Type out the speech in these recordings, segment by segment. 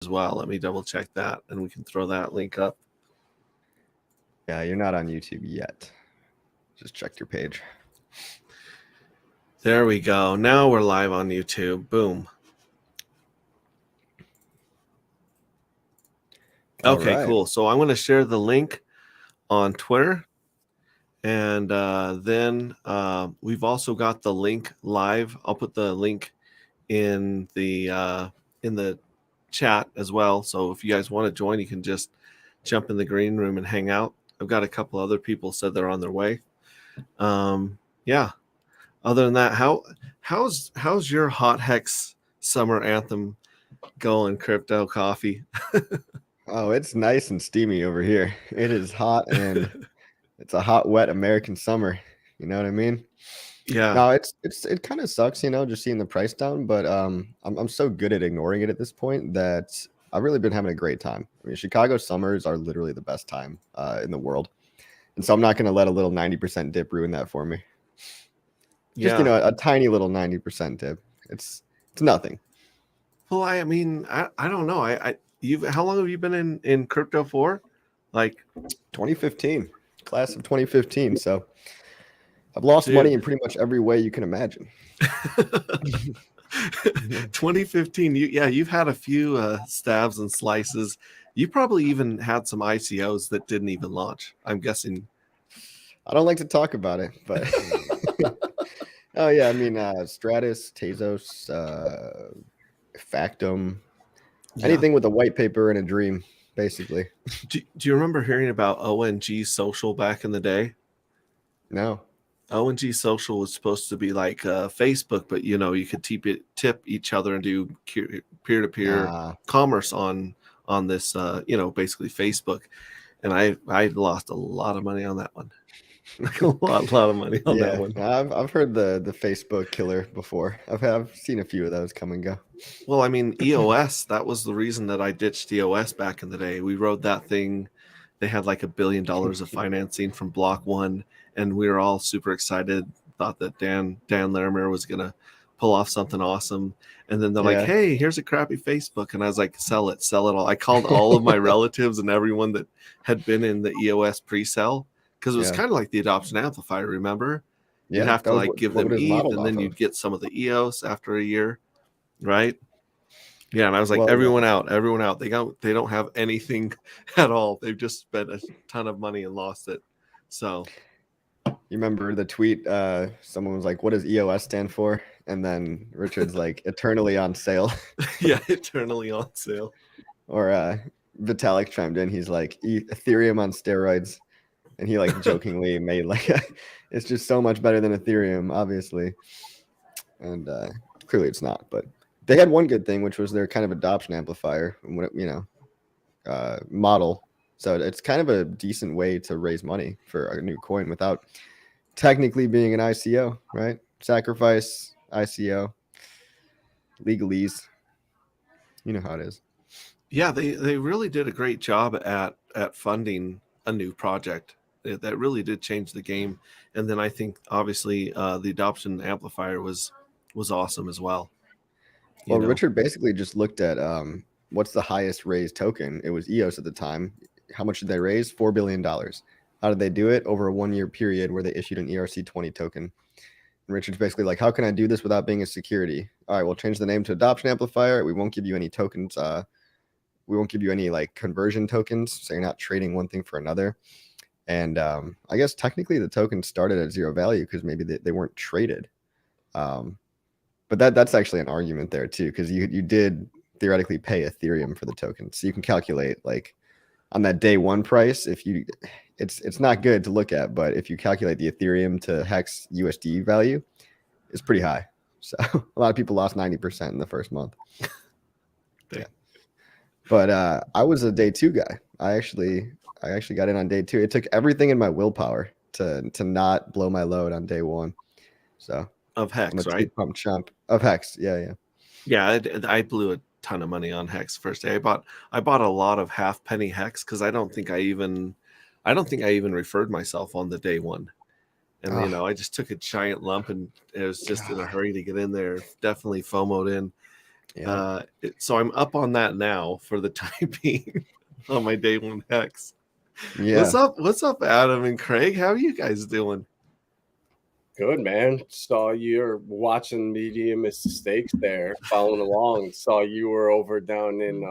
as well. Let me double check that, and we can throw that link up. Yeah, you're not on YouTube yet. Just checked your page. There we go. Now we're live on YouTube. Boom. Okay, right. cool. So I'm going to share the link on Twitter. And then we've also got the link live. I'll put the link in the chat as well. So if you guys want to join, you can just jump in the green room and hang out. I've got a couple other people said they're on their way. Yeah. Other than that, how's your Hot Hex Summer Anthem going, Crypto Coffee? Oh, it's nice and steamy over here. It is hot and it's a hot, wet American summer. You know what I mean? Yeah. No, it kind of sucks, just seeing the price down. But I'm so good at ignoring it at this point that I've really been having a great time. I mean, Chicago summers are literally the best time in the world, and so I'm not going to let a little 90% dip ruin that for me. Just a tiny little 90% dip. It's nothing. Well, I mean, I don't know. How long have you been in crypto for? Like 2015, class of 2015. So I've lost money in pretty much every way you can imagine. 2015. You've had a few stabs and slices. You probably even had some ICOs that didn't even launch, I'm guessing. I don't like to talk about it, but oh yeah, I mean Stratus, Tezos, Factum, anything with a white paper and a dream, basically. Do you remember hearing about ONG Social back in the day? No. ONG Social was supposed to be like Facebook, but you could tip each other and do peer-to-peer commerce on this, basically Facebook. And I lost a lot of money on that one. Like a lot of money on that one. I've heard the Facebook killer before. I've seen a few of those come and go. Well, I mean, EOS, that was the reason that I ditched EOS back in the day. We rode that thing. They had like $1 billion of financing from Block One, and we were all super excited. Thought that Dan Larimer was gonna pull off something awesome. And then they're like, hey, here's a crappy Facebook. And I was like, sell it all. I called all of my relatives and everyone that had been in the EOS pre-sale. Because it was kind of like the adoption amplifier, remember? You'd have to like give them ETH, and then you'd get some of the EOS after a year, right? Yeah, and I was like, everyone out. They don't have anything at all. They've just spent a ton of money and lost it. So you remember the tweet? Someone was like, "What does EOS stand for?" And then Richard's like, "Eternally on sale." Yeah, eternally on sale. Or Vitalik chimed in. He's like, "Ethereum on steroids." And he like jokingly made like, it's just so much better than Ethereum, obviously. And clearly it's not. But they had one good thing, which was their kind of adoption amplifier, model. So it's kind of a decent way to raise money for a new coin without technically being an ICO, right? Sacrifice, ICO, legalese. You know how it is. Yeah, they really did a great job at funding a new project. That really did change the game. And then I think obviously the adoption amplifier was awesome as well. Well, Richard basically just looked at what's the highest raised token. It was EOS at the time. How much did they raise? $4 billion. How did they do it? Over a 1-year period where they issued an ERC20 token. And Richard's basically like, how can I do this without being a security? All right, we'll change the name to adoption amplifier. We won't give you any tokens. We won't give you any like conversion tokens. So you're not trading one thing for another. And I guess technically the token started at zero value because maybe they weren't traded. But that's actually an argument there too, because you did theoretically pay Ethereum for the token. So you can calculate like on that day one price, it's not good to look at, but if you calculate the Ethereum to Hex USD value, it's pretty high. So a lot of people lost 90% in the first month. Yeah. But I was a day two guy. I actually got in on day two. It took everything in my willpower to not blow my load on day one. So of Hex, right? Pump chump of Hex, yeah. I blew a ton of money on Hex first day. I bought a lot of half penny Hex because I don't think I even referred myself on the day one. And I just took a giant lump and it was just in a hurry to get in there. Definitely FOMO'd in. Yeah. So I'm up on that now for the time being on my day one hex. Yeah. What's up, Adam and Craig? How are you guys doing? Good, man. Saw you're watching Medium Mistakes there, following along. Saw you were over down in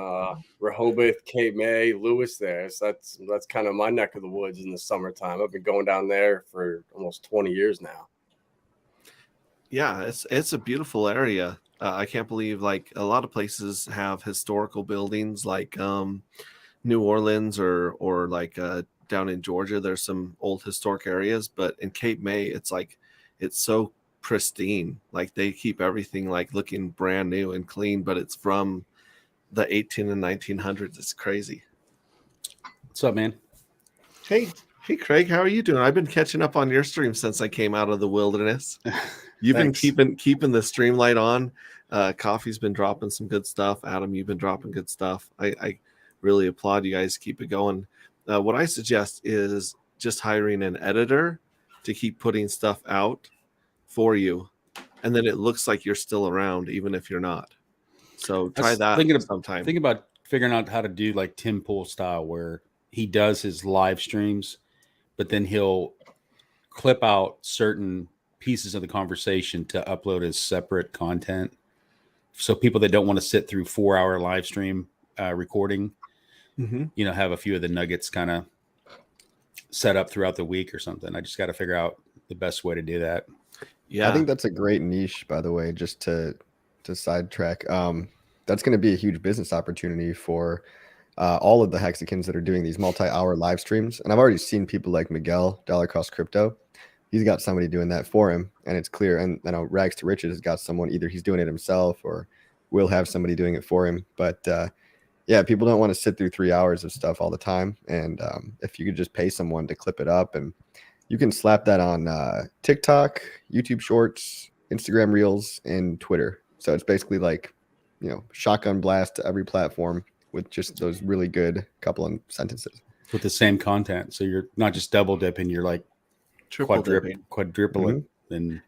Rehoboth, Cape May, Lewis there. So that's kind of my neck of the woods in the summertime. I've been going down there for almost 20 years now. Yeah, it's a beautiful area. I can't believe like a lot of places have historical buildings like New Orleans or like down in Georgia. There's some old historic areas, but in Cape May, it's like it's so pristine. Like they keep everything like looking brand new and clean, but it's from the 18 and 1900s. It's crazy. What's up, man? Hey, Craig, how are you doing? I've been catching up on your stream since I came out of the wilderness. You've been keeping the stream light on. Coffee's been dropping some good stuff. Adam, you've been dropping good stuff. I really applaud you guys. Keep it going. What I suggest is just hiring an editor to keep putting stuff out for you, and then it looks like you're still around even if you're not. So try that sometime. Think about figuring out how to do like Tim Pool style, where he does his live streams, but then he'll clip out certain pieces of the conversation to upload as separate content. So people that don't want to sit through 4-hour live stream recording, have a few of the nuggets kind of set up throughout the week or something. I just got to figure out the best way to do that. Yeah, I think that's a great niche, by the way, just to sidetrack. That's going to be a huge business opportunity for all of the Hexicans that are doing these multi-hour live streams. And I've already seen people like Miguel, Dollar Cost Crypto. He's got somebody doing that for him, and it's clear. And Rags to Riches has got someone, either he's doing it himself or will have somebody doing it for him. But yeah, people don't want to sit through 3 hours of stuff all the time. And if you could just pay someone to clip it up, and you can slap that on TikTok, YouTube Shorts, Instagram Reels, and Twitter. So it's basically like, shotgun blast to every platform with just those really good couple of sentences. With the same content. So you're not just double dipping, you're like quadrupling and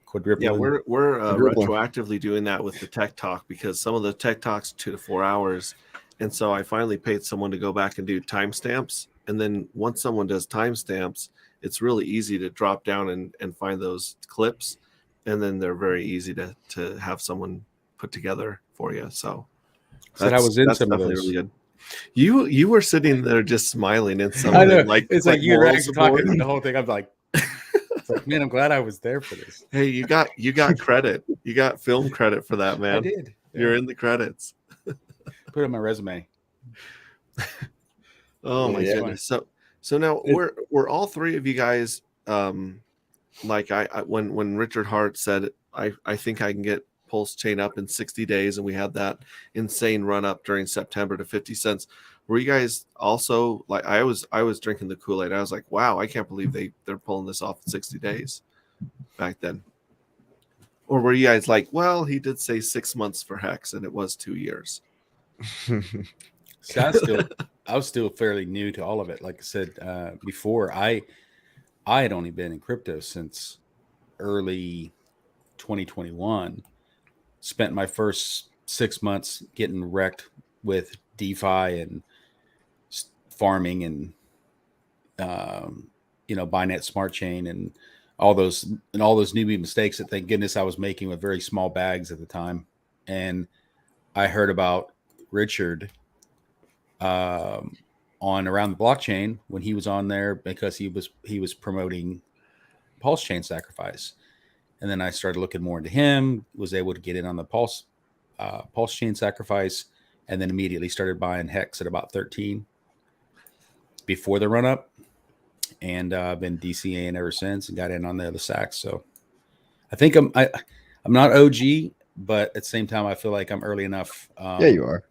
quadrupling. Yeah, we're retroactively doing that with the Tech Talk, because some of the Tech Talks 2 to 4 hours. And so I finally paid someone to go back and do timestamps. And then once someone does timestamps, it's really easy to drop down and find those clips. And then they're very easy to have someone put together for you. So I was in some of those. Really good. You were sitting there just smiling in some I of know. them, like it's like you were talking the whole thing. I'm like, man, I'm glad I was there for this. Hey, you got credit. You got film credit for that, man. I did. Yeah. You're in the credits. Put it on my resume. Oh my goodness. So now we're all three of you guys. Like when Richard Hart said, I think I can get Pulse Chain up in 60 days, and we had that insane run up during September to 50 cents. Were you guys also like, I was drinking the Kool-Aid. I was like, wow, I can't believe they're pulling this off in 60 days back then. Or were you guys like, well, he did say 6 months for Hex and it was 2 years? So I was still fairly new to all of it. Like I said before, I had only been in crypto since early 2021. Spent my first 6 months getting wrecked with DeFi and farming and Binance Smart Chain and all those newbie mistakes that, thank goodness, I was making with very small bags at the time. And I heard about Richard on Around the Blockchain when he was on there, because he was promoting Pulse Chain Sacrifice. And then I started looking more into him, was able to get in on the Pulse Chain Sacrifice, and then immediately started buying Hex at about 13 before the run up. And I've been DCAing ever since and got in on the other sacks. So I think I'm not OG, but at the same time, I feel like I'm early enough. Yeah, you are.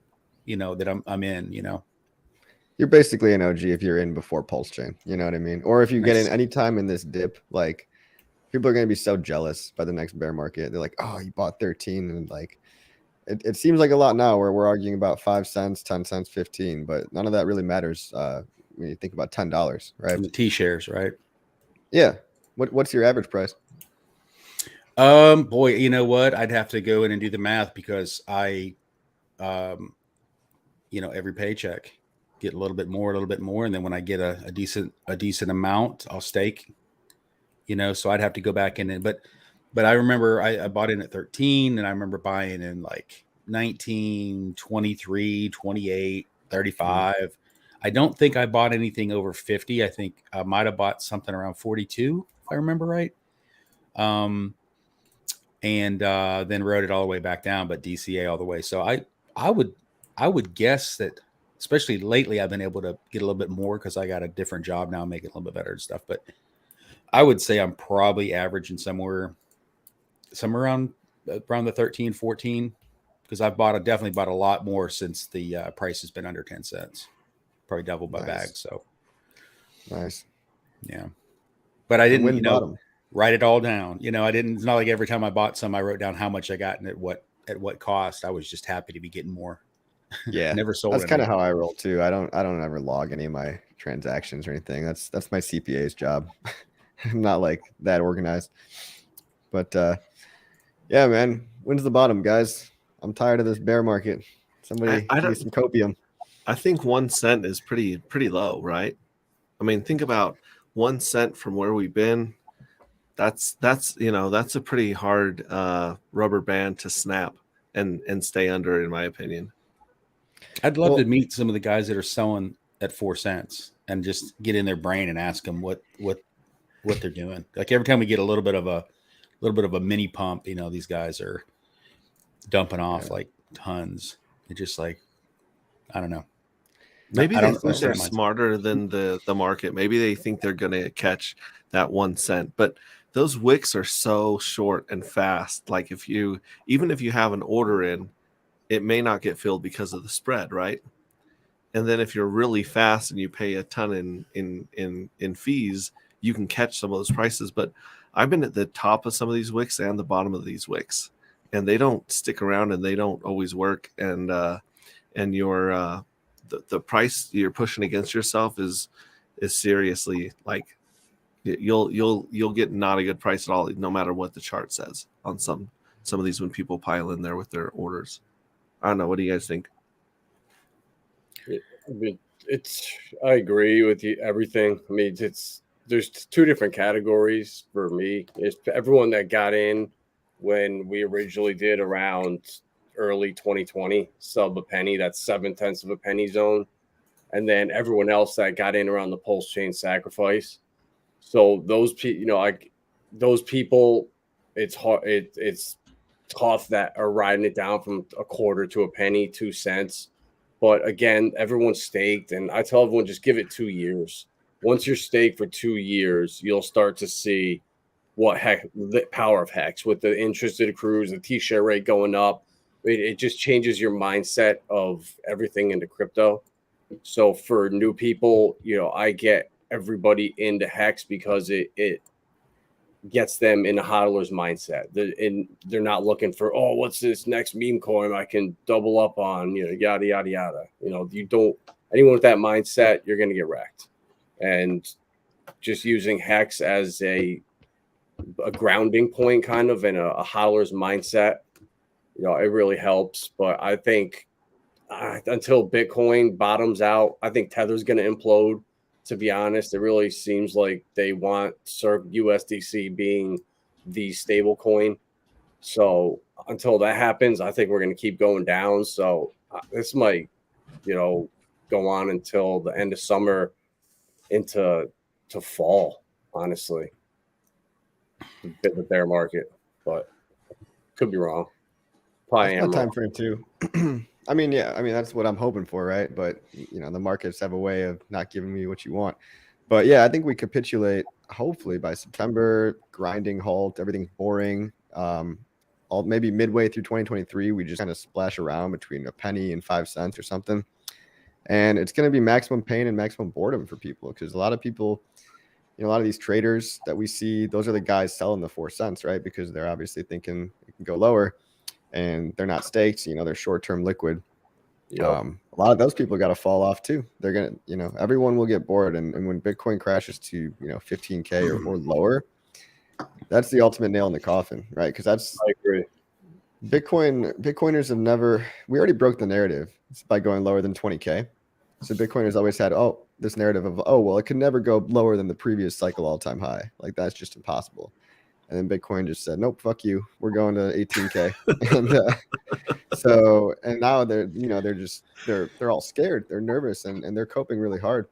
That I'm in. You're basically an OG if you're in before Pulse Chain. You know what I mean? Or if you get in any time in this dip, like, people are going to be so jealous by the next bear market. They're like, oh, you bought 13. And like, it seems like a lot now where we're arguing about 5 cents, 10 cents, 15, but none of that really matters when you think about $10, right? From the T-shares, right? Yeah. What's your average price? Boy, you know what? I'd have to go in and do the math because every paycheck get a little bit more, and then when I get a decent amount, I'll stake. So I'd have to go back in, but I remember I bought in at 13, and I remember buying in like 19, 23, 28, 35. I don't think I bought anything over 50. I think I might have bought something around 42, if I remember right. And then wrote it all the way back down, but DCA all the way. So I would guess that, especially lately, I've been able to get a little bit more because I got a different job now, making a little bit better and stuff. But I would say I'm probably averaging somewhere around the 13, 14, because I've definitely bought a lot more since the price has been under 10 cents. Probably doubled my bag. So nice. Yeah. But I didn't, bottom. Write it all down. I didn't, it's not like every time I bought some, I wrote down how much I got and at what cost. I was just happy to be getting more. Yeah. Never sold. That's kind of how I roll too. I don't ever log any of my transactions or anything. That's my CPA's job. I'm not like that organized. But yeah, man, when's the bottom, guys? I'm tired of this bear market. Somebody give me some copium. I think 1 cent is pretty low, right? I mean, think about 1 cent from where we've been. That's a pretty hard rubber band to snap and stay under, in my opinion. I'd love to meet some of the guys that are selling at 4 cents and just get in their brain and ask them what they're doing. Like every time we get a little bit of a mini pump, these guys are dumping off like tons. It's just like, I don't know. Maybe they think they're smarter than the market. Maybe they think they're going to catch that 1 cent, but those wicks are so short and fast. Like even if you have an order in, it may not get filled because of the spread, right? And then if you're really fast and you pay a ton in fees, you can catch some of those prices. But I've been at the top of some of these wicks and the bottom of these wicks, and they don't stick around and they don't always work. And your the price you're pushing against yourself is seriously like you'll get not a good price at all, no matter what the chart says on some of these when people pile in there with their orders. I don't know. What do you guys think? I agree with you. Everything. I mean, there's two different categories for me. It's everyone that got in when we originally did around early 2020, sub a penny, that's 0.7 of a penny zone. And then everyone else that got in around the pulse chain sacrifice. So those people, it's hard. It's tough that are riding it down from a quarter to a penny, 2 cents. But again, everyone's staked, and I tell everyone just give it 2 years. Once you're staked for 2 years, you'll start to see the power of Hex with the interest it accrues, the T-share rate going up. It just changes your mindset of everything into crypto. So for new people, I get everybody into Hex because it gets them in a hodler's mindset. They're not looking for, what's this next meme coin I can double up on, yada, yada, yada. Anyone with that mindset, you're going to get wrecked. And just using Hex as a grounding point kind of in a hodler's mindset, it really helps. But I think until Bitcoin bottoms out, I think Tether's going to implode. To be honest, it really seems like they want USDC being the stable coin. So until that happens, I think we're going to keep going down. So this might, go on until the end of summer into fall, honestly. A bit of a bear market, but could be wrong. Probably that's my time frame too. I mean, that's what I'm hoping for, right? But the markets have a way of not giving me what you want. But yeah, I think we capitulate hopefully by September. Grinding halt, everything's boring. Maybe midway through 2023, we just kind of splash around between a penny and 5 cents or something, and it's going to be maximum pain and maximum boredom for people because a lot of people, a lot of these traders that we see, those are the guys selling the 4 cents, right? Because they're obviously thinking it can go lower. And they're not staked, they're short-term liquid. Yep. A lot of those people got to fall off too. They're going to, everyone will get bored. And when Bitcoin crashes to, 15K or lower, That's the ultimate nail in the coffin, right? Because I agree. Bitcoiners have never. We already broke the narrative by going lower than 20K. So Bitcoiners always had this narrative of well, it could never go lower than the previous cycle all-time high. Like that's just impossible. And then Bitcoin just said, nope, fuck you. We're going to 18K. And now they're all scared. They're nervous and they're coping really hard.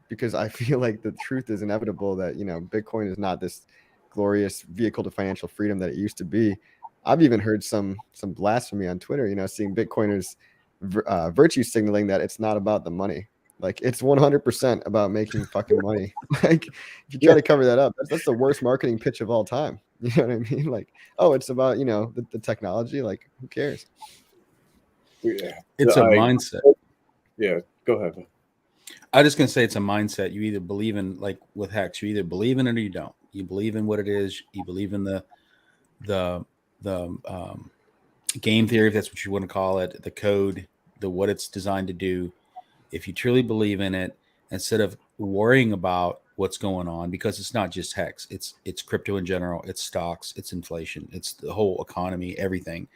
Because I feel like the truth is inevitable that, Bitcoin is not this glorious vehicle to financial freedom that it used to be. I've even heard some blasphemy on Twitter, seeing Bitcoiners virtue signaling that it's not about the money. Like it's 100% about making fucking money. Like if you try to cover that up, that's the worst marketing pitch of all time. You know what I mean? Like, it's about, the technology. Like who cares? Yeah. It's a mindset. Yeah. Go ahead. I'm just going to say it's a mindset. You either believe in, like with Hex, you either believe in it or you don't. You believe in what it is. You believe in the game theory, if that's what you want to call it, the code, what it's designed to do. If you truly believe in it, instead of worrying about what's going on, because it's not just Hex, it's crypto in general, it's stocks, it's inflation, it's the whole economy, everything.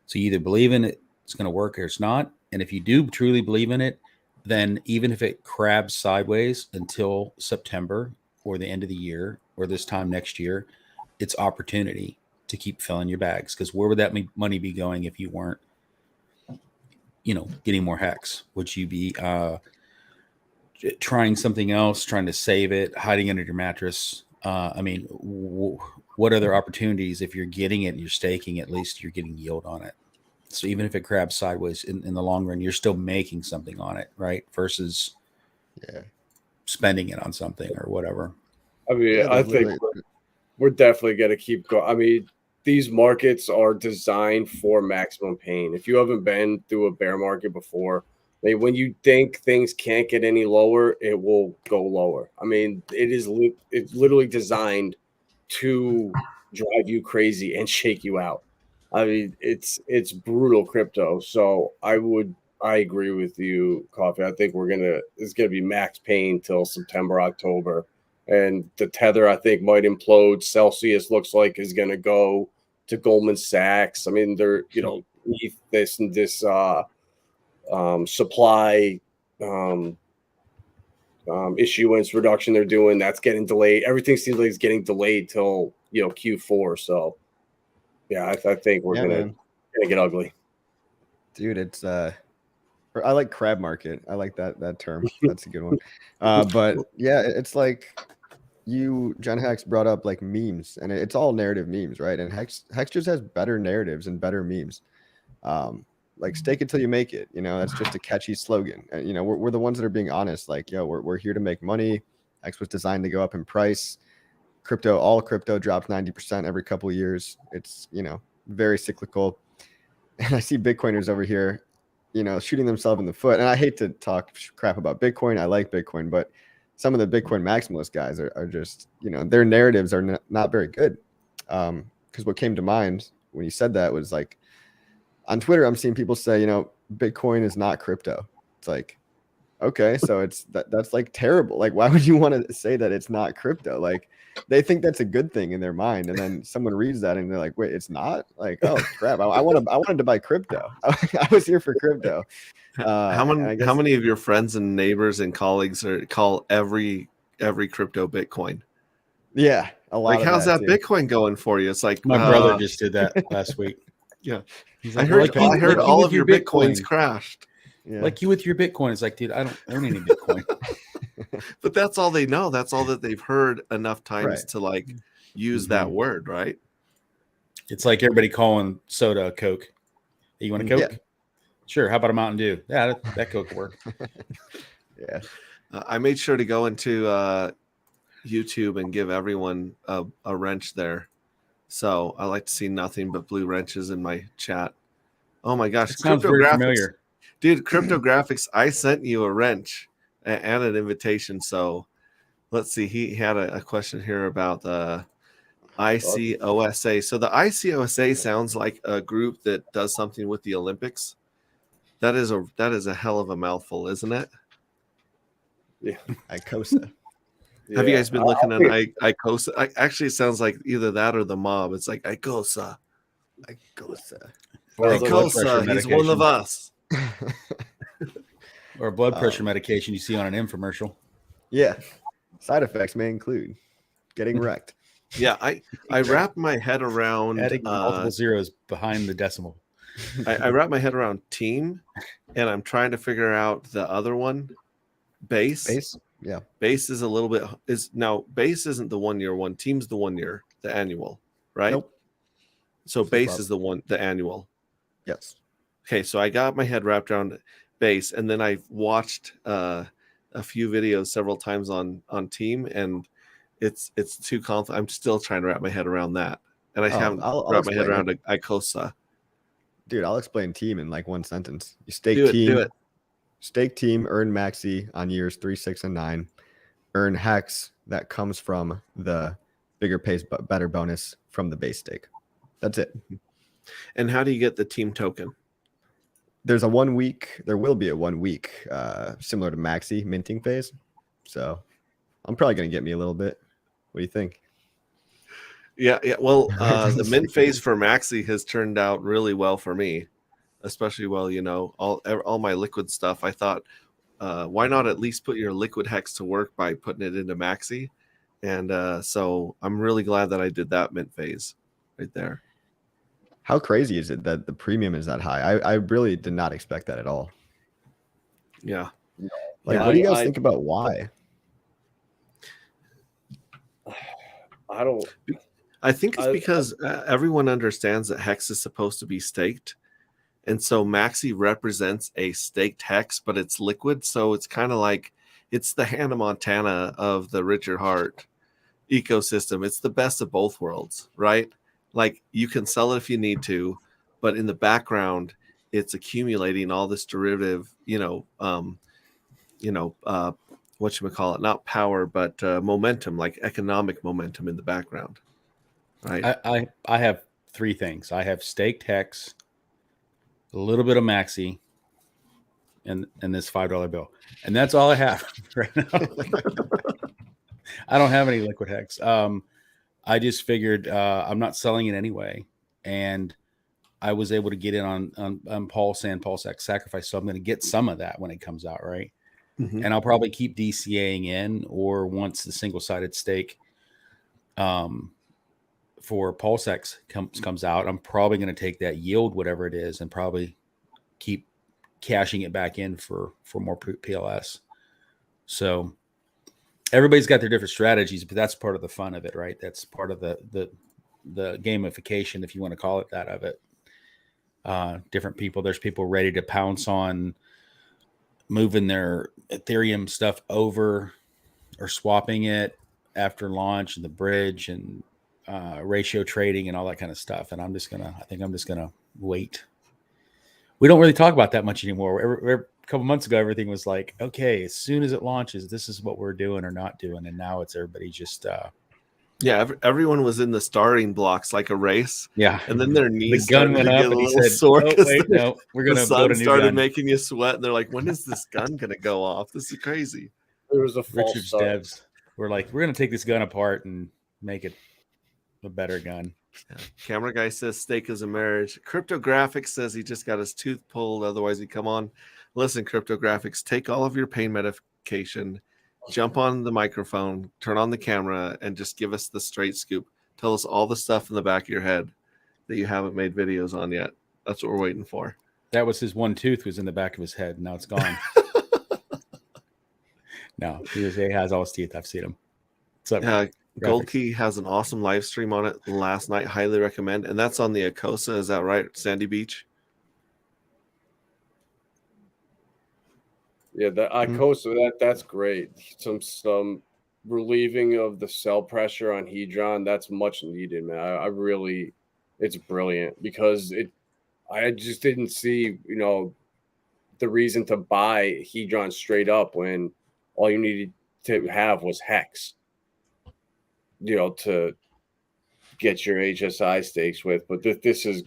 So you either believe in it, it's going to work, or it's not. And if you do truly believe in it, then even if it crabs sideways until September or the end of the year or this time next year, it's opportunity to keep filling your bags. Because where would that money be going if you weren't, getting more Hex? Would you be trying something else, trying to save it, hiding under your mattress? What other opportunities? If you're getting it and you're staking, at least you're getting yield on it. So even if it crabs sideways in the long run, you're still making something on it, right? Versus spending it on something or whatever. I mean, I think we're definitely going to keep going. I mean, these markets are designed for maximum pain. If you haven't been through a bear market before, I mean, when you think things can't get any lower, it will go lower. I mean, it's literally designed to drive you crazy and shake you out. I mean, it's brutal crypto. So I agree with you, Coffee. I think it's gonna be max pain till September, October. And the tether, I think, might implode. Celsius looks like is gonna go to Goldman Sachs. I mean, they're this supply issuance reduction they're doing, that's getting delayed. Everything seems like it's getting delayed till Q4. So yeah, I think we're gonna get ugly. Dude, it's I like crab market. I like that term. That's a good one. But yeah, it's like John Hex brought up like memes, and it's all narrative memes, right? And Hex just has better narratives and better memes. Like stake it till you make it. That's just a catchy slogan. And, we're the ones that are being honest. Like, we're here to make money. Hex was designed to go up in price. All crypto drops 90% every couple of years. It's very cyclical. And I see Bitcoiners over here, shooting themselves in the foot. And I hate to talk crap about Bitcoin. I like Bitcoin, but some of the Bitcoin maximalist guys are just, their narratives are not very good. Because what came to mind when you said that was like, on Twitter, I'm seeing people say, Bitcoin is not crypto. It's like, okay, so that's like terrible. Like, why would you want to say that it's not crypto? Like, they think that's a good thing in their mind, and then someone reads that and they're like, wait, it's not? Like, oh crap, I wanted to buy crypto. I was here for crypto. How many of your friends and neighbors and colleagues call every crypto Bitcoin? Yeah, a lot. Like, how's that Bitcoin going for you? It's like my brother just did that last week. Yeah, like, I heard all of your Bitcoins crashed. Yeah. Like you with your Bitcoin. It's like, dude, I don't own any Bitcoin. But that's all they know. That's all that they've heard enough times to like use that word, right? It's like everybody calling soda a Coke. Hey, you want a Coke? Yeah. Sure. How about a Mountain Dew? Yeah, that Coke will work. Yeah. I made sure to go into YouTube and give everyone a wrench there. So I like to see nothing but blue wrenches in my chat. Oh my gosh. It sounds very familiar. Dude, Cryptographics, I sent you a wrench and an invitation. So let's see. He had a question here about ICOSA. So the ICOSA sounds like a group that does something with the Olympics. That is a hell of a mouthful, isn't it? Yeah. Icosa. Have you guys been looking at think- Icosa? Actually, it sounds like either that or the mob. It's like Icosa. Icosa. Or a blood pressure Icosa, he's one of medication. us. Or a blood pressure medication you see on an infomercial. Yeah. Side effects may include getting wrecked. Yeah, I wrap my head around Adding multiple zeros behind the decimal. I wrap my head around team, and I'm trying to figure out the other one, base. Yeah. Base is a little bit base isn't the 1 year one. Team's the 1 year, the annual, right? Nope. So base is the annual. Yes. Okay, so I got my head wrapped around base, and then I watched a few videos several times on team, and it's too complex. I'm still trying to wrap my head around that, and I haven't wrapped my head around Icosa. Dude, I'll explain team in like one sentence. You stake Do it. Stake team, earn maxi on years 3, 6, and 9. Earn hex that comes from the bigger pays but better bonus from the base stake. That's it. And how do you get the team token? There's a 1 week. There will be a 1 week, similar to maxi minting phase. So I'm probably gonna get me a little bit. What do you think? Yeah. Well, the mint phase for Maxi has turned out really well for me, especially all my liquid stuff. I thought, why not at least put your liquid hex to work by putting it into Maxi? And so I'm really glad that I did that mint phase right there. How crazy is it that the premium is that high? I really did not expect that at all. Yeah. Like, what do you guys think about why? I think it's because everyone understands that hex is supposed to be staked. And so Maxi represents a staked hex, but it's liquid. So it's kind of like it's the Hannah Montana of the Richard Hart ecosystem. It's the best of both worlds, right? Like you can sell it if you need to, but in the background, it's accumulating all this derivative, whatchamacallit, not power, but momentum, like economic momentum in the background. Right. I have 3 things. I have staked hex, a little bit of Maxi, and this $5 bill. And that's all I have right now. I don't have any liquid hex. I just figured I'm not selling it anyway. And I was able to get in on Pulse and PulseX Sacrifice. So I'm going to get some of that when it comes out, right? Mm-hmm. And I'll probably keep DCAing in, or once the single-sided stake for PulseX comes out, I'm probably going to take that yield, whatever it is, and probably keep cashing it back in for more PLS. So everybody's got their different strategies, but that's part of the fun of it, right? That's part of the gamification, if you want to call it that, of it. Different people, there's people ready to pounce on moving their Ethereum stuff over or swapping it after launch and the bridge and ratio trading and all that kind of stuff. And I think I'm just gonna wait. We don't really talk about that much anymore. A couple months ago, everything was like, okay, as soon as it launches, this is what we're doing or not doing. And now it's everybody just everyone was in the starting blocks like a race. Yeah. And then their knees the gun went up and he said, sore no, we're going to build a new started gun. making you sweat. And they're like, when is this gun going to go off? This is crazy. There was a false Richard's start. devs were like, we're going to take this gun apart and make it a better gun. Yeah. Camera guy says stake is a marriage. Cryptographics says he just got his tooth pulled. Otherwise he'd come on. Listen, Cryptographics, take all of your pain medication, jump on the microphone, turn on the camera, and just give us the straight scoop. Tell us all the stuff in the back of your head that you haven't made videos on yet. That's what we're waiting for. That was his one tooth was in the back of his head. Now it's gone. No, he has all his teeth. I've seen him. So Gold Key has an awesome live stream on it last night. Highly recommend. And that's on the Icosa. Is that right? Sandy Beach? Yeah, the Icosa, that's great. Some relieving of the cell pressure on Hedron. That's much needed, man. I really, it's brilliant because I just didn't see, the reason to buy Hedron straight up when all you needed to have was Hex, to get your HSI stakes with. But this is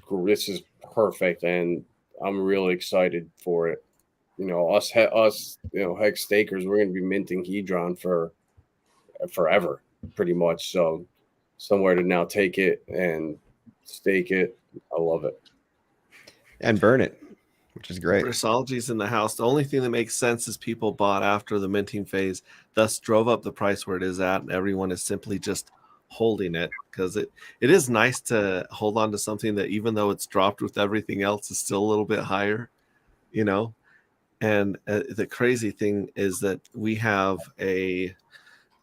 perfect, and I'm really excited for it. Us, Hex stakers, we're going to be minting Hedron for forever, pretty much. So somewhere to now take it and stake it. I love it. And burn it, which is great. Brissology's in the house. The only thing that makes sense is people bought after the minting phase, thus drove up the price where it is at, and everyone is simply just holding it, because it is nice to hold on to something that, even though it's dropped with everything else, is still a little bit higher, you know. And the crazy thing is that we have a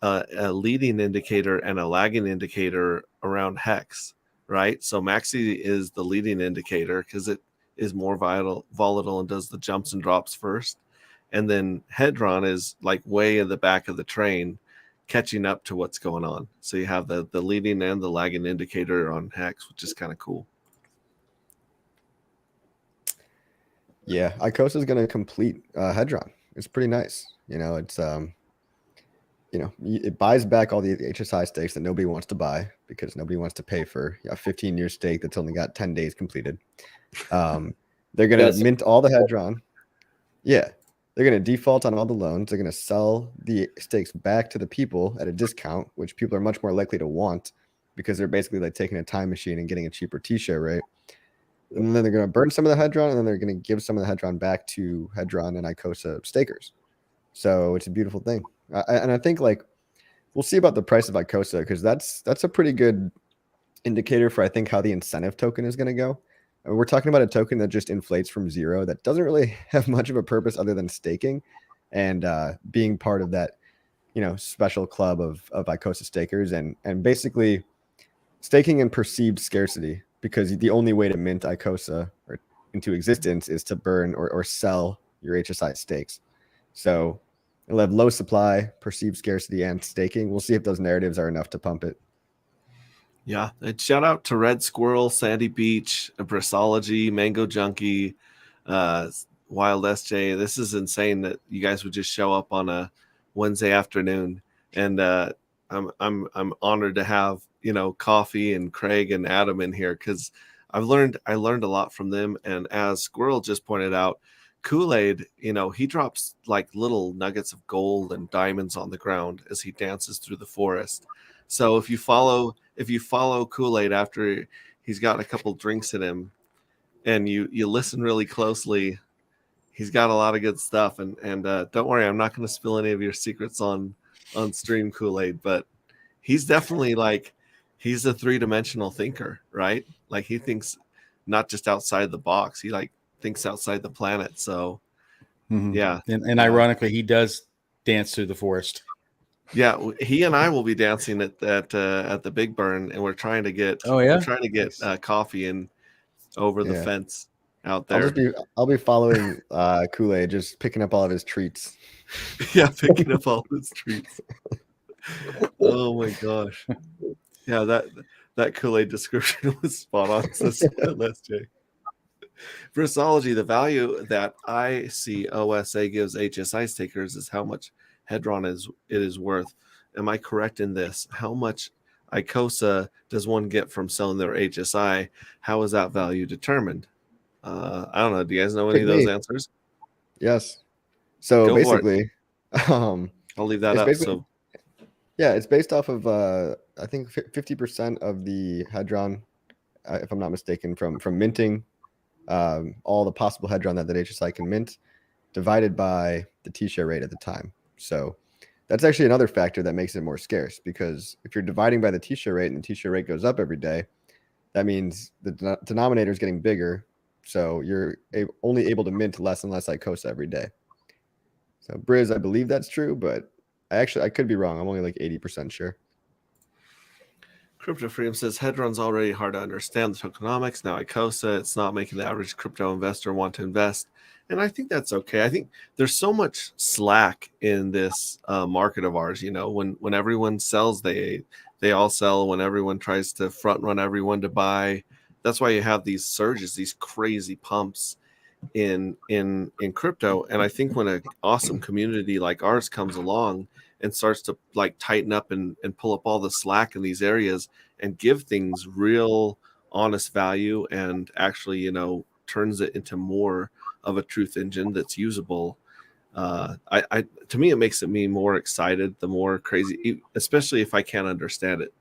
leading indicator and a lagging indicator around Hex, right? So Maxi is the leading indicator because it is more volatile and does the jumps and drops first. And then Hedron is like way in the back of the train, catching up to what's going on. So you have the leading and the lagging indicator on Hex, which is kind of cool. Yeah, Icosa is going to complete Hedron. It's pretty nice. You know, it's it buys back all the HSI stakes that nobody wants to buy because nobody wants to pay for a 15-year stake that's only got 10 days completed. They're going to mint all the Hedron. Yeah, they're going to default on all the loans. They're going to sell the stakes back to the people at a discount, which people are much more likely to want because they're basically like taking a time machine and getting a cheaper T-share rate. And then they're going to burn some of the Hedron, and then they're going to give some of the Hedron back to Hedron and Icosa stakers. So it's a beautiful thing. And I think like we'll see about the price of Icosa because that's a pretty good indicator for I think how the incentive token is going to go. We're talking about a token that just inflates from zero that doesn't really have much of a purpose other than staking and being part of that, special club of Icosa stakers and basically staking in perceived scarcity because the only way to mint Icosa or into existence is to burn or sell your HSI stakes. So it'll have low supply, perceived scarcity, and staking. We'll see if those narratives are enough to pump it. Yeah, and shout out to Red Squirrel, Sandy Beach, Brissology, Mango Junkie, Wild SJ. This is insane that you guys would just show up on a Wednesday afternoon, and I'm honored to have Coffee and Craig and Adam in here because I learned a lot from them. And as Squirrel just pointed out, Kool-Aid, he drops like little nuggets of gold and diamonds on the ground as he dances through the forest. So if you follow Kool-Aid after he's got a couple drinks in him and you listen really closely, he's got a lot of good stuff. And don't worry, I'm not going to spill any of your secrets on stream, Kool-Aid, but he's definitely he's a three-dimensional thinker, right? Like he thinks not just outside the box. He thinks outside the planet. So yeah. And ironically, he does dance through the forest. Yeah, he and I will be dancing at the Big Burn, and we're trying to get Coffee in over the fence out there. I'll be following Kool-Aid, just picking up all of his treats. Yeah, picking up all his treats. Oh my gosh. Yeah, that Kool-Aid description was spot on. Let's Jay. Brissology, the value that I see OSA gives HSI stakers is how much Hedron is worth. Am I correct in this? How much Icosa does one get from selling their HSI? How is that value determined? I don't know. Do you guys know any of those answers? Yes. So basically, I'll leave that up. So yeah, it's based off of I think 50% of the Hedron, if I'm not mistaken, from minting all the possible Hedron that HSI can mint, divided by the T-share rate at the time. So that's actually another factor that makes it more scarce because if you're dividing by the T-share rate and the T-share rate goes up every day, that means the denominator is getting bigger. So you're only able to mint less and less Icosa every day. So Briz, I believe that's true, but I could be wrong. I'm only like 80% sure. Crypto Freedom says Hedron's already hard to understand the tokenomics. Now Icosa, it's not making the average crypto investor want to invest. And I think that's okay. I think there's so much slack in this market of ours. When everyone sells, they all sell. When everyone tries to front run everyone to buy, that's why you have these surges, these crazy pumps in crypto. And I think when an awesome community like ours comes along and starts to tighten up and pull up all the slack in these areas and give things real honest value and actually, turns it into more of a truth engine that's usable, I to me, it makes me more excited, the more crazy, especially if I can't understand it.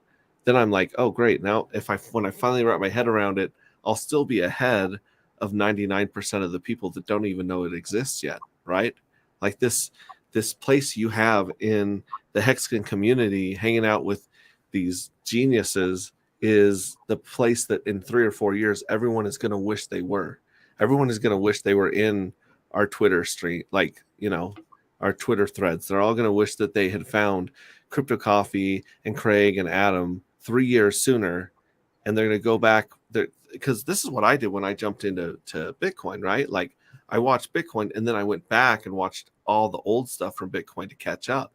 Then I'm like, oh, great. Now, when I finally wrap my head around it, I'll still be ahead of 99% of the people that don't even know it exists yet, right? Like this place you have in the Hexagon community, hanging out with these geniuses, is the place that in 3 or 4 years, everyone is going to wish they were. Everyone is going to wish they were in our Twitter stream, like, our Twitter threads. They're all going to wish that they had found Crypto Coffee and Craig and Adam 3 years sooner. And they're going to go back there, because this is what I did when I jumped into Bitcoin, right? Like, I watched Bitcoin and then I went back and watched all the old stuff from Bitcoin to catch up.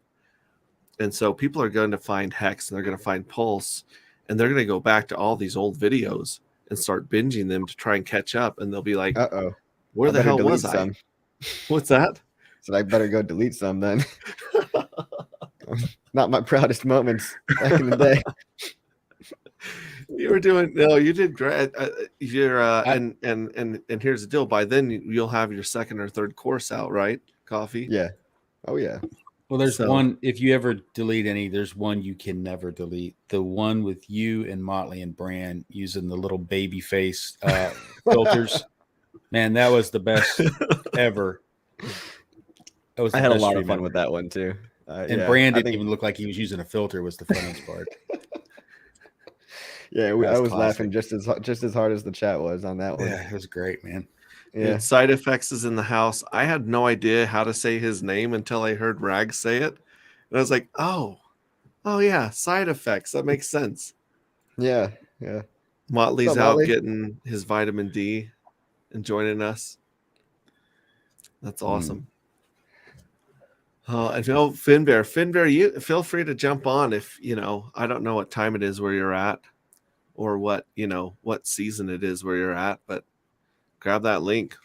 And so people are going to find Hex and they're going to find Pulse, and they're going to go back to all these old videos and start binging them to try and catch up. And they'll be like, where the hell was I? What's that? So I better go delete some then. Not my proudest moments back in the day. You did great. And here's the deal. By then you'll have your second or third course out, right? Coffee. Yeah. Oh yeah. Well, there's one, if you ever delete any, there's one you can never delete. The one with you and Motley and Brand using the little baby face filters. Man, that was the best ever. I had a lot of fun with that one too. And Brand didn't even look like he was using a filter, was the funniest part. Yeah, I was laughing just as hard as the chat was on that one. Yeah, it was great, man. Yeah. Side Effects is in the house. I had no idea how to say his name until I heard Rag say it. And I was like, oh yeah, Side Effects. That makes sense. Yeah. Motley's out getting his vitamin D and joining us. That's awesome. And Finbear, you feel free to jump on if, I don't know what time it is where you're at, or what season it is where you're at, but grab that link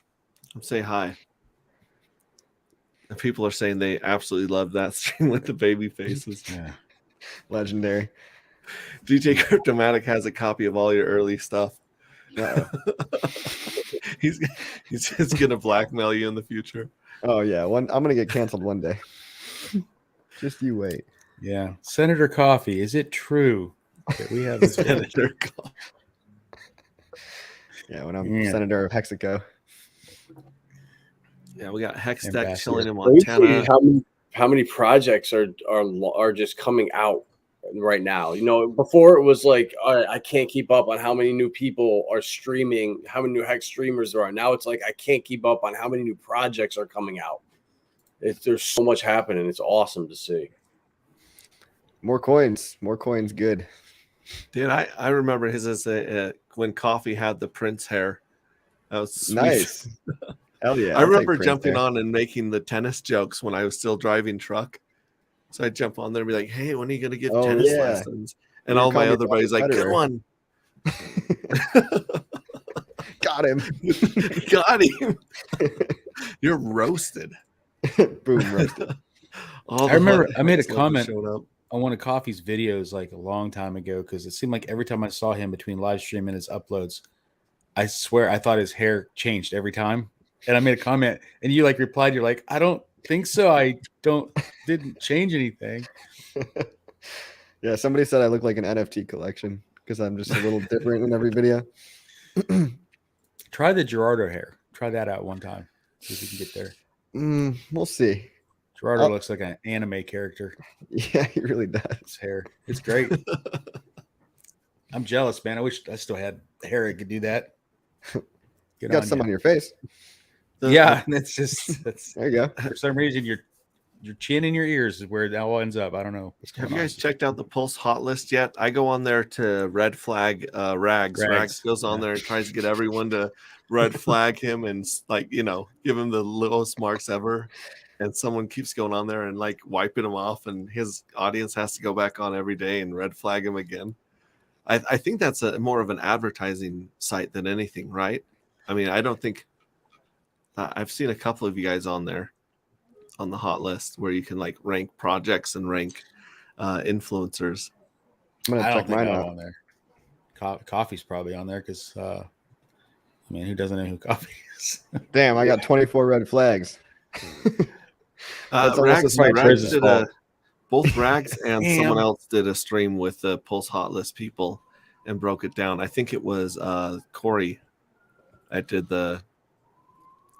and say hi. And people are saying they absolutely love that stream with the baby faces. Yeah. Legendary. DJ Cryptomatic has a copy of all your early stuff. He's just gonna blackmail you in the future. Oh yeah, I'm gonna get canceled one day. Just you wait. Yeah, Senator Coffee. Is it true that we have a Senator Coffee? Yeah, when I'm Senator of Hexico. Yeah, we got Hex Deck chilling in Montana. How many projects are just coming out right now? Before it was like, I can't keep up on how many new people are streaming, how many new Hex streamers there are. Now it's like I can't keep up on how many new projects are coming out. There's so much happening. It's awesome to see. More coins, good. Dude, I remember his as when Coffee had the Prince hair. That was sweet. Nice. Hell yeah! I remember jumping on and making the tennis jokes when I was still driving truck. So I'd jump on there and be like, "Hey, when are you gonna get tennis lessons?" And all my other buddies like, "Come on." Got him. Got him. You're roasted. Boom, roasted. I remember I made a comment on one of Coffee's videos like a long time ago, because it seemed like every time I saw him between live stream and his uploads, I swear I thought his hair changed every time. And I made a comment and you replied, you're like, I don't think so. I didn't change anything. Yeah, somebody said I look like an NFT collection because I'm just a little different in every video. Try the Gerardo hair. Try that out one time. See if you can get there. We'll see. Gerardo looks like an anime character. Yeah, he really does. His hair. It's great. I'm jealous, man. I wish I still had hair that could do that. You got some on your face. Yeah, that's there you go. For some reason, your chin and your ears is where it all ends up. I don't know. Have you guys checked out the Pulse hot list yet? I go on there to red flag Rags. Rags goes on there and tries to get everyone to red flag him and give him the lowest marks ever. And someone keeps going on there and wiping him off, and his audience has to go back on every day and red flag him again. I think that's more of an advertising site than anything, right? I mean, I don't think I've seen a couple of you guys on there on the hot list where you can rank projects and rank influencers. I'm gonna check mine out on there. Coffee's probably on there because who doesn't know who Coffee is? Damn, I got 24 red flags. That's almost Rags, as probably Rags Chris's did fault. both Rags and someone Damn. else did a stream with the Pulse Hot List people and broke it down. I think it was Corey. I did the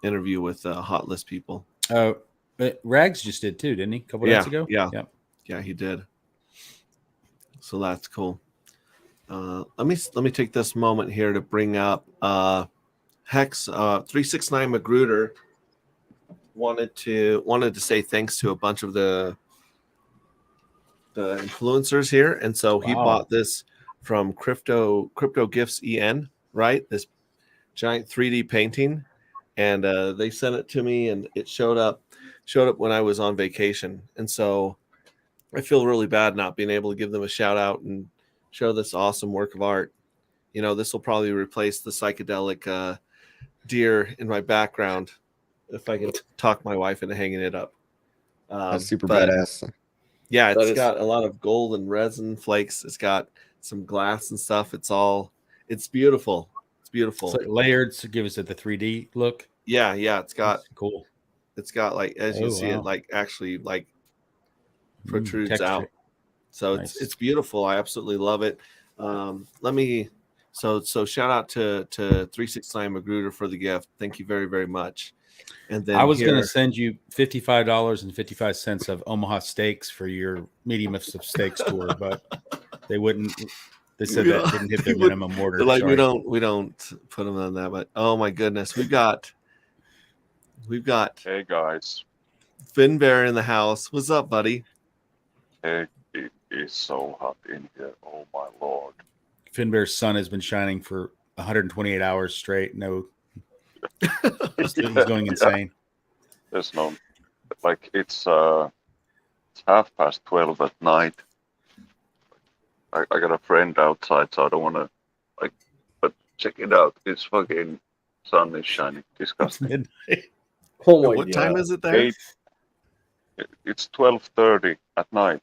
interview with Hot List people. But Rags just did too, didn't he? A couple nights ago. Yeah, Yep. yeah, he did. So that's cool. Let me take this moment here to bring up Hex 369 Magruder wanted to say thanks to a bunch of the influencers here, and so he bought this from Crypto Gifts EN, right? This giant 3D painting, and they sent it to me, and it showed up when I was on vacation, and so I feel really bad not being able to give them a shout out and show this awesome work of art. You know, this will probably replace the psychedelic deer in my background if I can talk my wife into hanging it up. That's super badass. Yeah, it's got a lot of gold and resin flakes. It's got some glass and stuff. It's beautiful. It's beautiful. It's like layered to give us the 3D look. Yeah. It's got cool. It's got like, as you see it, like actually like protrudes out. So nice. it's beautiful. I absolutely love it. So shout out to 369 Magruder for the gift. Thank you very, very much. And then I was going to send you $55.55 of Omaha steaks for your medium of steaks tour, but they wouldn't. They said that didn't hit their minimum order. Like we don't put them on that, but oh my goodness, we've got. Hey guys. Finn Bear in the house. What's up, buddy? Hey, it is so hot in here. Oh my lord. Finn Bear's sun has been shining for 128 hours straight. No. He's going insane. There's no, like it's 12:30 at night. I got a friend outside, so I don't want to but check it out. It's fucking sun is shining. Disgusting. Oh my what time is it there? It's 12:30 at night.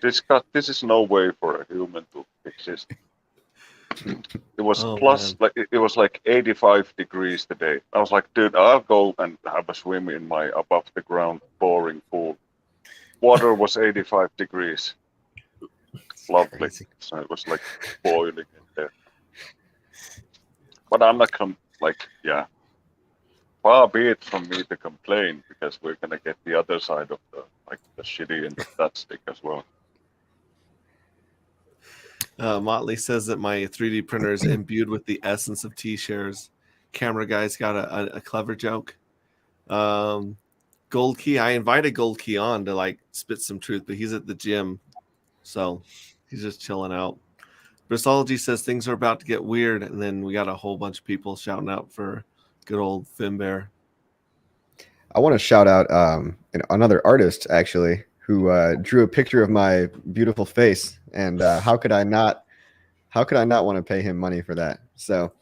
This is no way for a human to exist. It was it was like 85 degrees today. I was like, dude, I'll go and have a swim in my above the ground boring pool. Water was 85 degrees. Lovely. So it was like boiling in there. But I'm not far be it from me to complain, because we're gonna get the other side of the shitty and that stick as well. Motley says that my 3D printer is imbued with the essence of T-shares. Camera guy's got a clever joke. Gold Key, I invited Gold Key on to like spit some truth, but he's at the gym, so he's just chilling out. Bristology says things are about to get weird, and then we got a whole bunch of people shouting out for good old Finn Bear. I want to shout out another artist actually who drew a picture of my beautiful face, and how could I not want to pay him money for that? So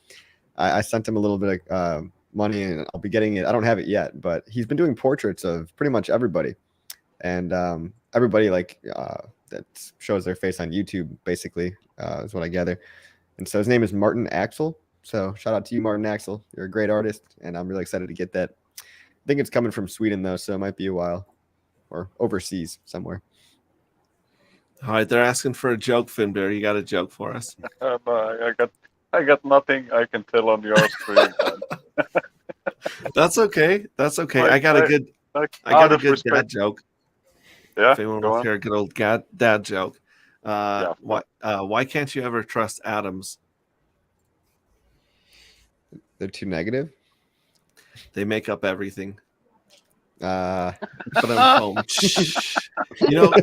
I sent him a little bit of money, and I'll be getting it. I don't have it yet, but he's been doing portraits of pretty much everybody, and everybody that shows their face on YouTube basically is what I gather. And so his name is Martin Axel. So shout out to you, Martin Axel. You're a great artist, and I'm really excited to get that. I think it's coming from Sweden though, so it might be a while, or overseas somewhere. All right, they're asking for a joke, Finn Bear. You got a joke for us? I got nothing I can tell on your screen. That's okay. That's okay. I got a good dad joke. Yeah, if anyone wants to hear a good old dad joke. Why can't you ever trust atoms? They're too negative. They make up everything. But you know,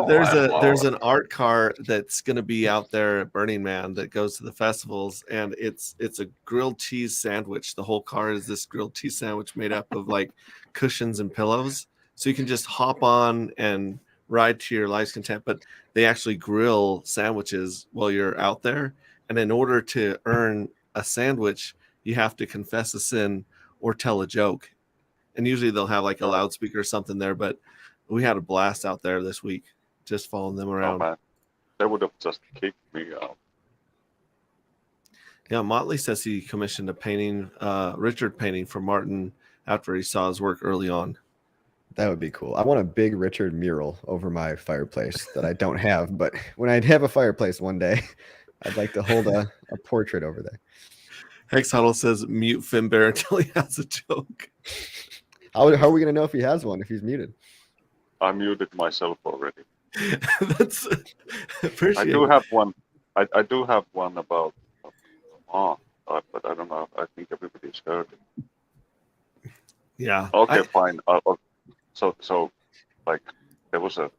there's an art car that's going to be out there at Burning Man that goes to the festivals, and it's a grilled cheese sandwich. The whole car is this grilled cheese sandwich made up of like cushions and pillows, so you can just hop on and ride to your life's content. But they actually grill sandwiches while you're out there, and in order to earn a sandwich, you have to confess a sin or tell a joke. And usually they'll have like a loudspeaker or something there, but we had a blast out there this week, just following them around. Oh, man. They would have just kicked me out. Yeah, Motley says he commissioned a painting, Richard painting for Martin after he saw his work early on. That would be cool. I want a big Richard mural over my fireplace that I don't have, but when I have a fireplace one day, I'd like to hold a portrait over there. Hex Huddle says mute Finbear until he has a joke. How are we going to know if he has one, if he's muted? I muted myself already. That's appreciate. I do have one. I do have one about but I don't know. I think everybody's heard it. Yeah. Okay, fine. So like there was a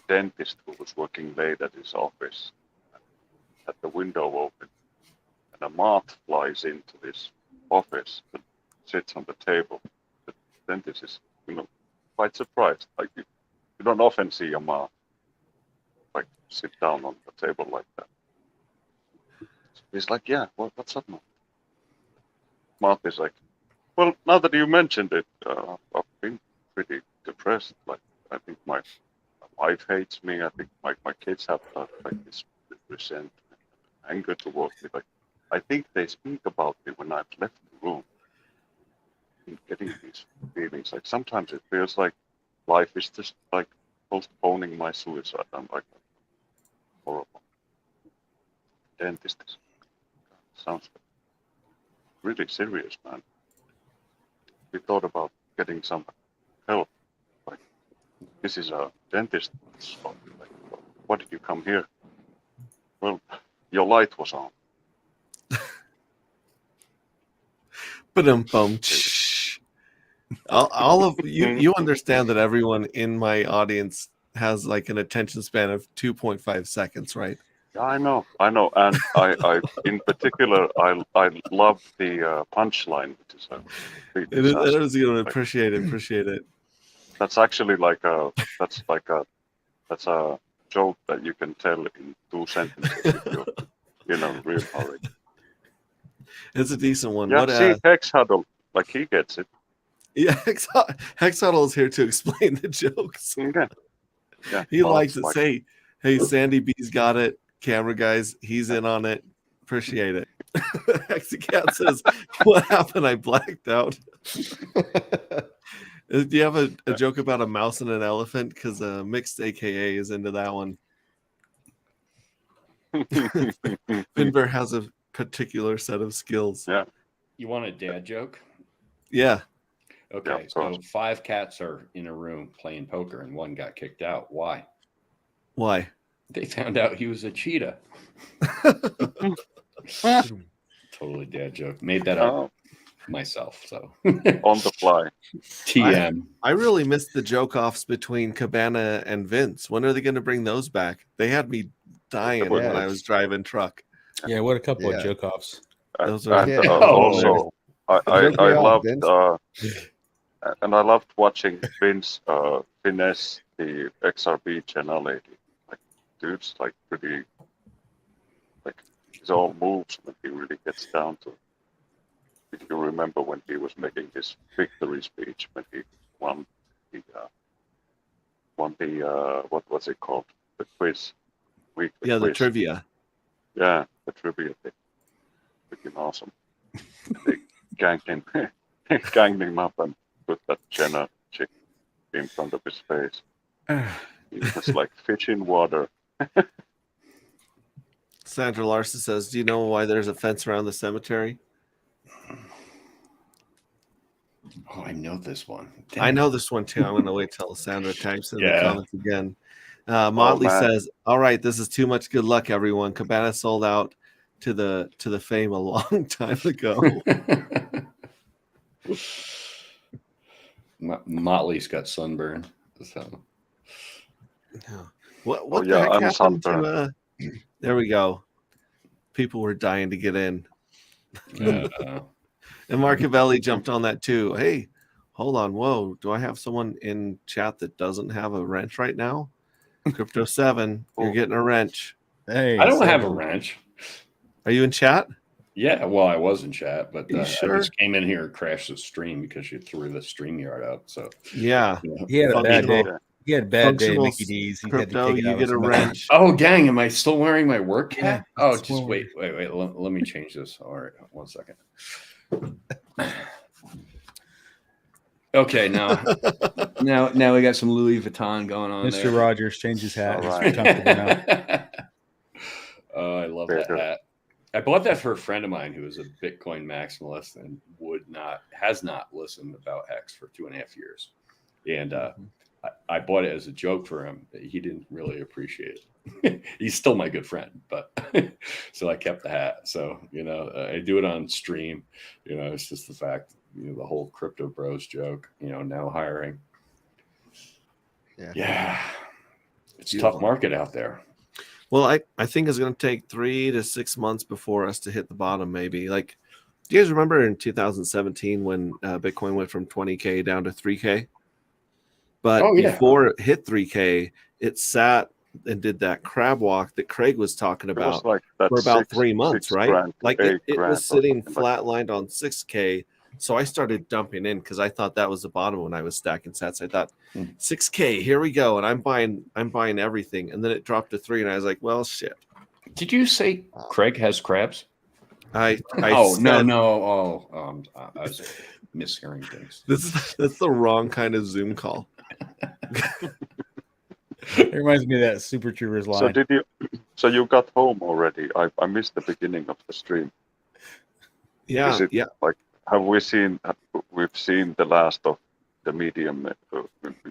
dentist who was working late at his office, had the window open, and a moth flies into his office and sits on the table. The dentist is, quite surprised. Like you don't often see a moth like sit down on the table like that. He's like, yeah, what's up, moth? Moth is like, well, now that you mentioned it, I've been pretty depressed. Like, I think my wife hates me. I think my kids have like this resentment, anger towards me. Like, I think they speak about me when I've left the room. I'm getting these feelings. Like, sometimes it feels like life is just like postponing my suicide. I'm like, horrible. Dentist sounds really serious, man. We thought about getting some help. Like, this is a dentist. Like, why did you come here? Well, your light was on. But all of you understand that everyone in my audience has like an attention span of 2.5 seconds, right? I know, and I in particular, I love the punchline, which is a it is, appreciate it. That's actually like a joke that you can tell in 2 sentences if you're real hurry. It's a decent one. Yeah, see, Hex Huddle, like he gets it. Yeah, Hex Huddle is here to explain the jokes. Okay. Yeah, he likes it. Say, hey, Sandy B's got it. Camera guys, he's in on it. Appreciate it. Hexicat says, what happened? I blacked out. Do you have a joke about a mouse and an elephant? Because Mixed AKA is into that one. Finbear has a particular set of skills. Yeah. You want a dad joke? Yeah. Okay, Yeah, so 5 cats are in a room playing poker and one got kicked out. Why? Why? They found out he was a cheetah. Totally dad joke. Made that up myself. So on the fly. TM. I really missed the joke offs between Cabana and Vince. When are they going to bring those back? They had me dying when I was driving truck. Yeah, what a couple of joke offs. Those are also I loved and I loved watching Vince finesse the XRB channel lady. Like, dude's like pretty, like his all moves when he really gets down to it. If you remember when he was making his victory speech when he won the what was it called? The quiz. The quiz. trivia. Yeah, the trivia thing. Freaking awesome. They ganged him up and put that Jenna chick in front of his face. He was like fish in water. Sandra Larson says, do you know why there's a fence around the cemetery? Oh, I know this one. Damn. I know this one too. I'm going to wait till Sandra types in the comments again. Motley says, all right, this is too much good luck, everyone. Cabana sold out to the fame a long time ago. Motley's got sunburn. So. What the heck happened to there we go. People were dying to get in. And Marcavelli jumped on that too. Hey, hold on. Whoa. Do I have someone in chat that doesn't have a wrench right now? Crypto 7, you're getting a wrench. Hey, I don't have a wrench. Are you in chat? Yeah, well, I was in chat, but sure? I just came in here and crashed the stream because you threw the StreamYard up. So yeah, he had a bad day. He had a bad day, Mickey D's. He Crypto, had to you get a wrench. Oh, dang. Am I still wearing my work hat? Yeah, oh, just wait. Let me change this. All right. 1 second. Okay. Now Now we got some Louis Vuitton going on. Mr. There. Rogers changed his hat. All He's right. comfortable now. Oh, I love that hat. I bought that for a friend of mine who is a Bitcoin maximalist and has not listened about Hex for 2.5 years. And I bought it as a joke for him. He didn't really appreciate it. He's still my good friend, but so I kept the hat. So, I do it on stream. It's just the fact, the whole crypto bros joke, now hiring. Yeah. It's a tough market out there. Well, I think it's going to take 3 to 6 months before us to hit the bottom, maybe. Like, do you guys remember in 2017 when Bitcoin went from 20K down to 3K? But before it hit 3K, it sat and did that crab walk that Craig was talking about for about 3 months, right? Like it was sitting flatlined on 6K. So I started dumping in because I thought that was the bottom when I was stacking sats. I thought 6K, here we go, and I'm buying everything. And then it dropped to 3, and I was like, well, shit. Did you say Craig has crabs? I was mishearing things. That's the wrong kind of Zoom call. It reminds me of that Super Troopers line. So you got home already? I missed the beginning of the stream. Yeah. Like, we've seen the last of the medium.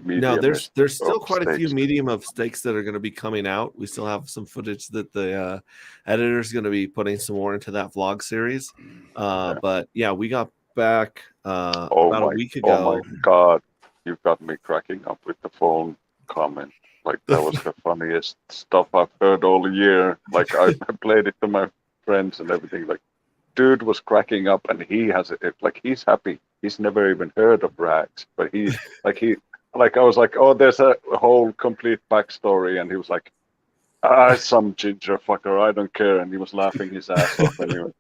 No, there's still quite a few medium of stakes that are going to be coming out. We still have some footage that the editor is going to be putting some more into that vlog series. But yeah, we got back about a week ago. Oh my God, you got me cracking up with the phone comment. Like, that was the funniest stuff I've heard all year. Like, I played it to my friends and everything. Like, dude was cracking up, and he has it. Like, he's happy. He's never even heard of Rags, but I was like, oh, there's a whole complete backstory, and he was like, some ginger fucker, I don't care, and he was laughing his ass off anyway.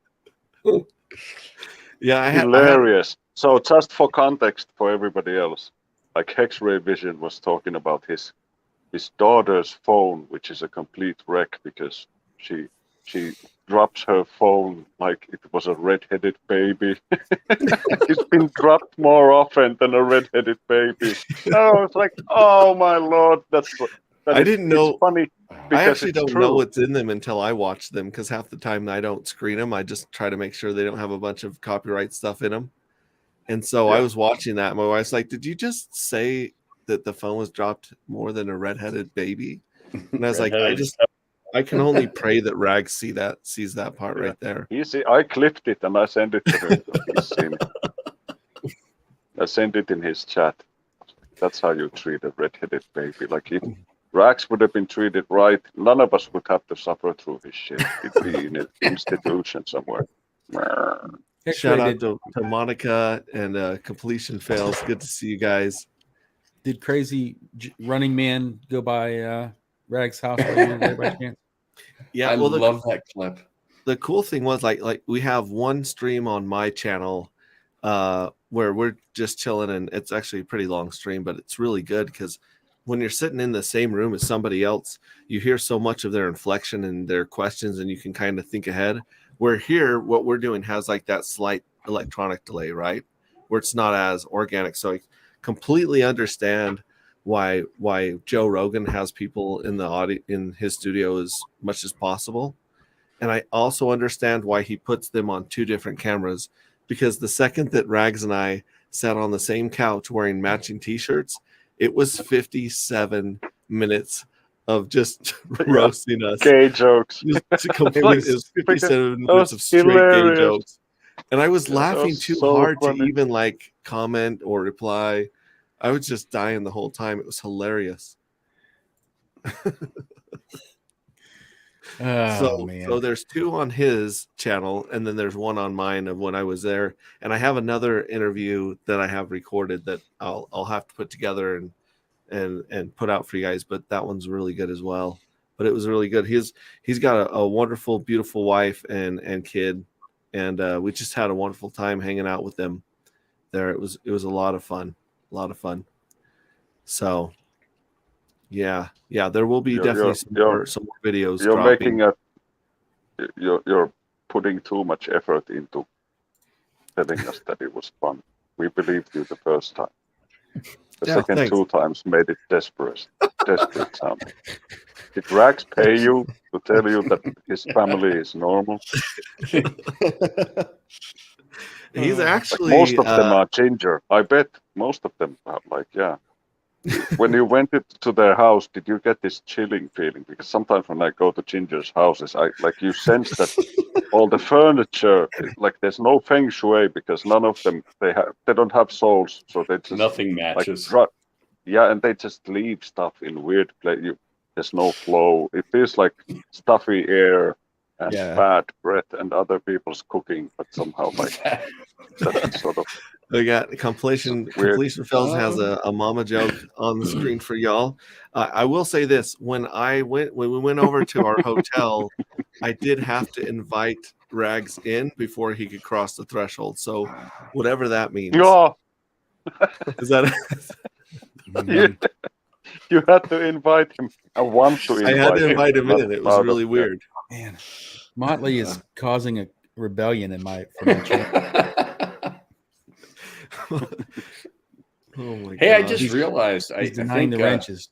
Yeah, hilarious. So just for context for everybody else, like X-Ray Vision was talking about his daughter's phone, which is a complete wreck because she drops her phone like it was a red-headed baby. It's been dropped more often than a red-headed baby. I was like, oh my Lord, I didn't know. Funny. I actually don't know what's in them until I watch them, because half the time I don't screen them. I just try to make sure they don't have a bunch of copyright stuff in them. And so I was watching that. My wife's like, did you just say that the phone was dropped more than a red-headed baby? And I was like, I can only pray that Rags sees that part right there. I clipped it and I sent it to her. He's seen it. I sent it in his chat. That's how you treat a red-headed baby. Like, if Rags would have been treated right, none of us would have to suffer through his shit. He'd be in an institution somewhere. Shout out to Monica and Completion Fails. Good to see you guys. Did Crazy Running Man go by Rags' house while you were there by chance? Yeah, I love that clip. The cool thing was like we have one stream on my channel where we're just chilling, and it's actually a pretty long stream, but it's really good because when you're sitting in the same room as somebody else, you hear so much of their inflection and their questions, and you can kind of think ahead. Where here, what we're doing has like that slight electronic delay, right? Where it's not as organic. So I completely understand why Joe Rogan has people in the audio in his studio as much as possible. And I also understand why he puts them on 2 different cameras, because the second that Rags and I sat on the same couch wearing matching t-shirts, it was 57 minutes of just roasting us. Gay jokes. It was 57 minutes of straight gay jokes. And I was laughing too hard to even like comment or reply. I was just dying the whole time. It was hilarious. So there's 2 on his channel, and then there's 1 on mine of when I was there. And I have another interview that I have recorded that I'll have to put together and put out for you guys. But that one's really good as well. But it was really good. He's got a wonderful, beautiful wife and kid, and we just had a wonderful time hanging out with them there. It was a lot of fun. So yeah, there will be definitely some more videos. You're dropping. You're putting too much effort into telling us that it was fun. We believed you the first time. The Yeah, second thanks. 2 times made it desperate sound. Did Rags pay you to tell you that his family is normal? He's Like actually most of them are ginger. I bet most of them are like, yeah. When you went to their house, did you get this chilling feeling? Because sometimes when I go to gingers' houses, I like you sense that all the furniture, like there's no feng shui because none of them they don't have souls, so they just Nothing matches. Yeah, and they just leave stuff in weird place. There's no flow. It feels like stuffy air and bad breath and other people's cooking, but somehow like that's sort of. we got completion Fells has a mama joke on the screen for y'all. I will say this: when we went over to our hotel, I did have to invite Rags in before he could cross the threshold. So whatever that means. Oh. Is that you had to invite him. I had to invite him in. It was really weird. Man, Motley is causing a rebellion in my channel. Oh my Hey, God. I just realized He's denying the wrenches.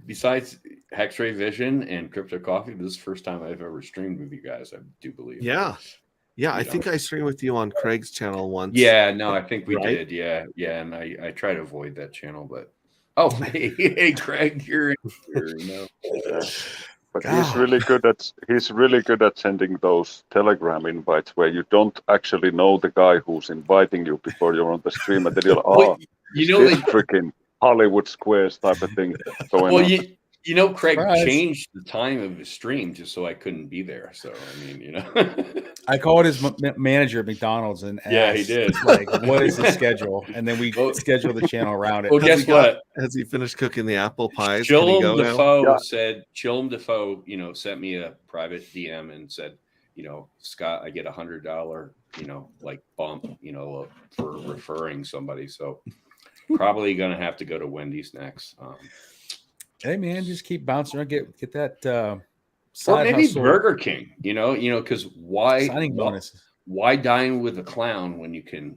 Besides X-Ray Vision and Crypto Coffee, this is the first time I've ever streamed with you guys, I do believe. Yeah. I think I streamed with you on Craig's channel once. Yeah, no, I think we did. Yeah, and I try to avoid that channel, but hey, Craig, you're here, But he's really good at sending those Telegram invites where you don't actually know the guy who's inviting you before you're on the stream, and then you're freaking Hollywood Squares type of thing going on. Craig changed the time of the stream just so I couldn't be there. So I mean, I called his manager at McDonald's and asked, he did. Like, what is the schedule? And then we scheduled the channel around it. Well, guess what? Has he finished cooking the apple pies? Chillum Defoe sent me a private DM and said, Scott, I get $100, like bump, for referring somebody. So probably gonna have to go to Wendy's next. Hey man, just keep bouncing around, get that or maybe hustle. Burger King, because Signing bonuses. Why dine with a clown when you can,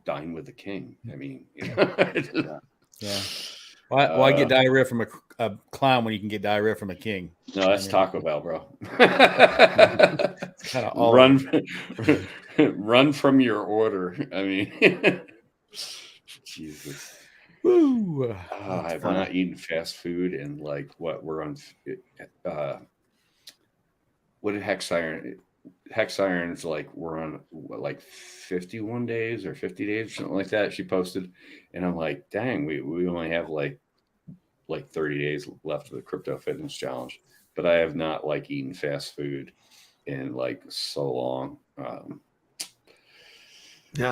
dine with a king? I mean, yeah. Why get diarrhea from a clown when you can get diarrhea from a king? No, that's Taco Bell, bro. Kind of run from your order. I mean, Jesus. Woo. I've not eaten fast food and like what we're on. What did Hex Iron? Hex Iron's like we're on like 51 days or 50 days or something like that. She posted, and I'm like, dang, we only have like 30 days left of the Crypto Fitness Challenge, but I have not like eaten fast food in like so long. He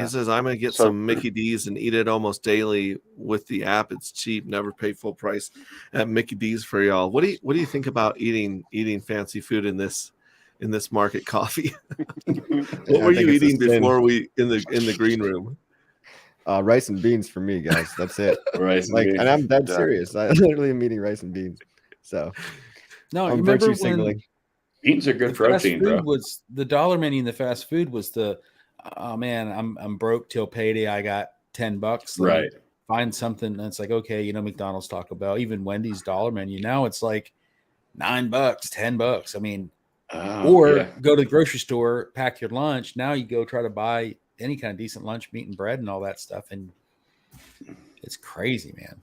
says I'm gonna get some Mickey D's and eat it almost daily with the app. It's cheap, never pay full price at Mickey D's for y'all. What do you think about eating fancy food in this market coffee? What were you eating before we in the green room? Rice and beans for me, guys. That's it. Rice and beans. And I'm dead serious. I literally am eating rice and beans. So no, I'm remember signaling. Beans are good protein, bro. Was the dollar menu in the fast food was oh man, I'm broke till payday. I got $10. Right. Find something that's like, okay, McDonald's, Taco Bell, even Wendy's dollar menu. Now it's like $9, $10. I mean, go to the grocery store, pack your lunch. Now you go try to buy any kind of decent lunch, meat and bread and all that stuff. And it's crazy, man.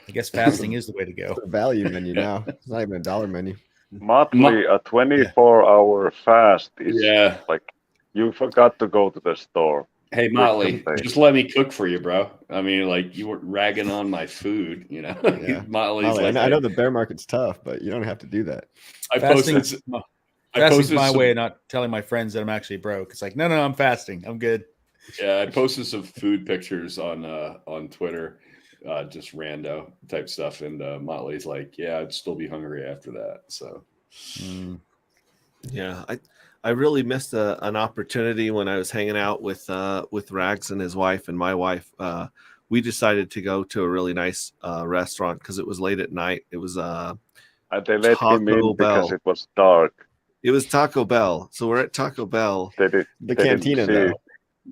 I guess fasting is the way to go. It's a value menu now. It's not even a dollar menu. Motley, a 24-hour fast is like, you forgot to go to the store. Hey, Motley, just let me cook for you, bro. I mean, like, you were ragging on my food, Yeah. Motley's like, I know the bear market's tough, but you don't have to do that. Fasting's my way of not telling my friends that I'm actually broke. It's like, no, I'm fasting. I'm good. Yeah, I posted some food pictures on Twitter, just rando type stuff. And Motley's like, yeah, I'd still be hungry after that. So, yeah, I really missed an opportunity when I was hanging out with Rags and his wife and my wife. We decided to go to a really nice restaurant because it was late at night. It was they let him in because it was dark. It was Taco Bell, so we're at Taco Bell. The cantina, though.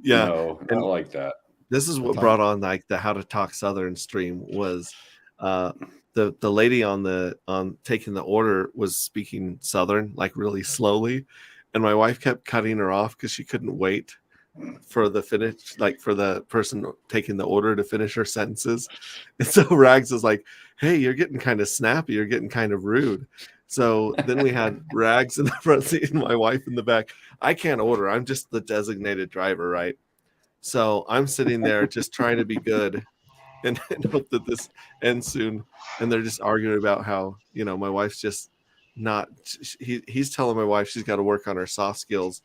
Yeah, no, I don't like that. This is what brought on like the How to Talk Southern stream was the lady on taking the order was speaking Southern like really slowly, and my wife kept cutting her off because she couldn't wait for the finish, like for the person taking the order to finish her sentences. And so Rags was like, "Hey, you're getting kind of snappy. You're getting kind of rude." So then we had Rags in the front seat and my wife in the back. I can't order. I'm just the designated driver, right? So I'm sitting there just trying to be good and hope that this ends soon. And they're just arguing about how, you know, my wife's just not, he's telling my wife she's got to work on her soft skills.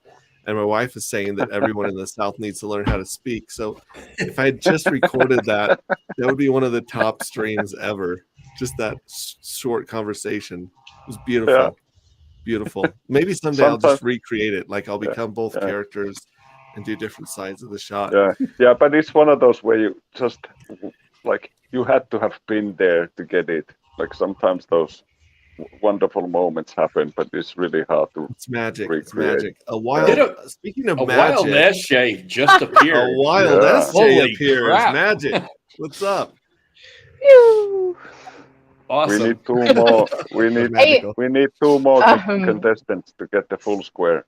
And my wife is saying that everyone in the South needs to learn how to speak. So if I had just recorded that, that would be one of the top streams ever. Just that short conversation. It was beautiful. Yeah. Beautiful. Maybe someday I'll just recreate it. Like I'll become both characters and do different sides of the shot. Yeah, but it's one of those where you just like you had to have been there to get it. Like sometimes those wonderful moments happen, but it's really hard to. It's magic. recreate. It's magic. Speaking of magic, wild essay just appeared. A wild essay Holy appears. crap. Magic. What's up? Awesome. We need two more. We need two more contestants to get the full square.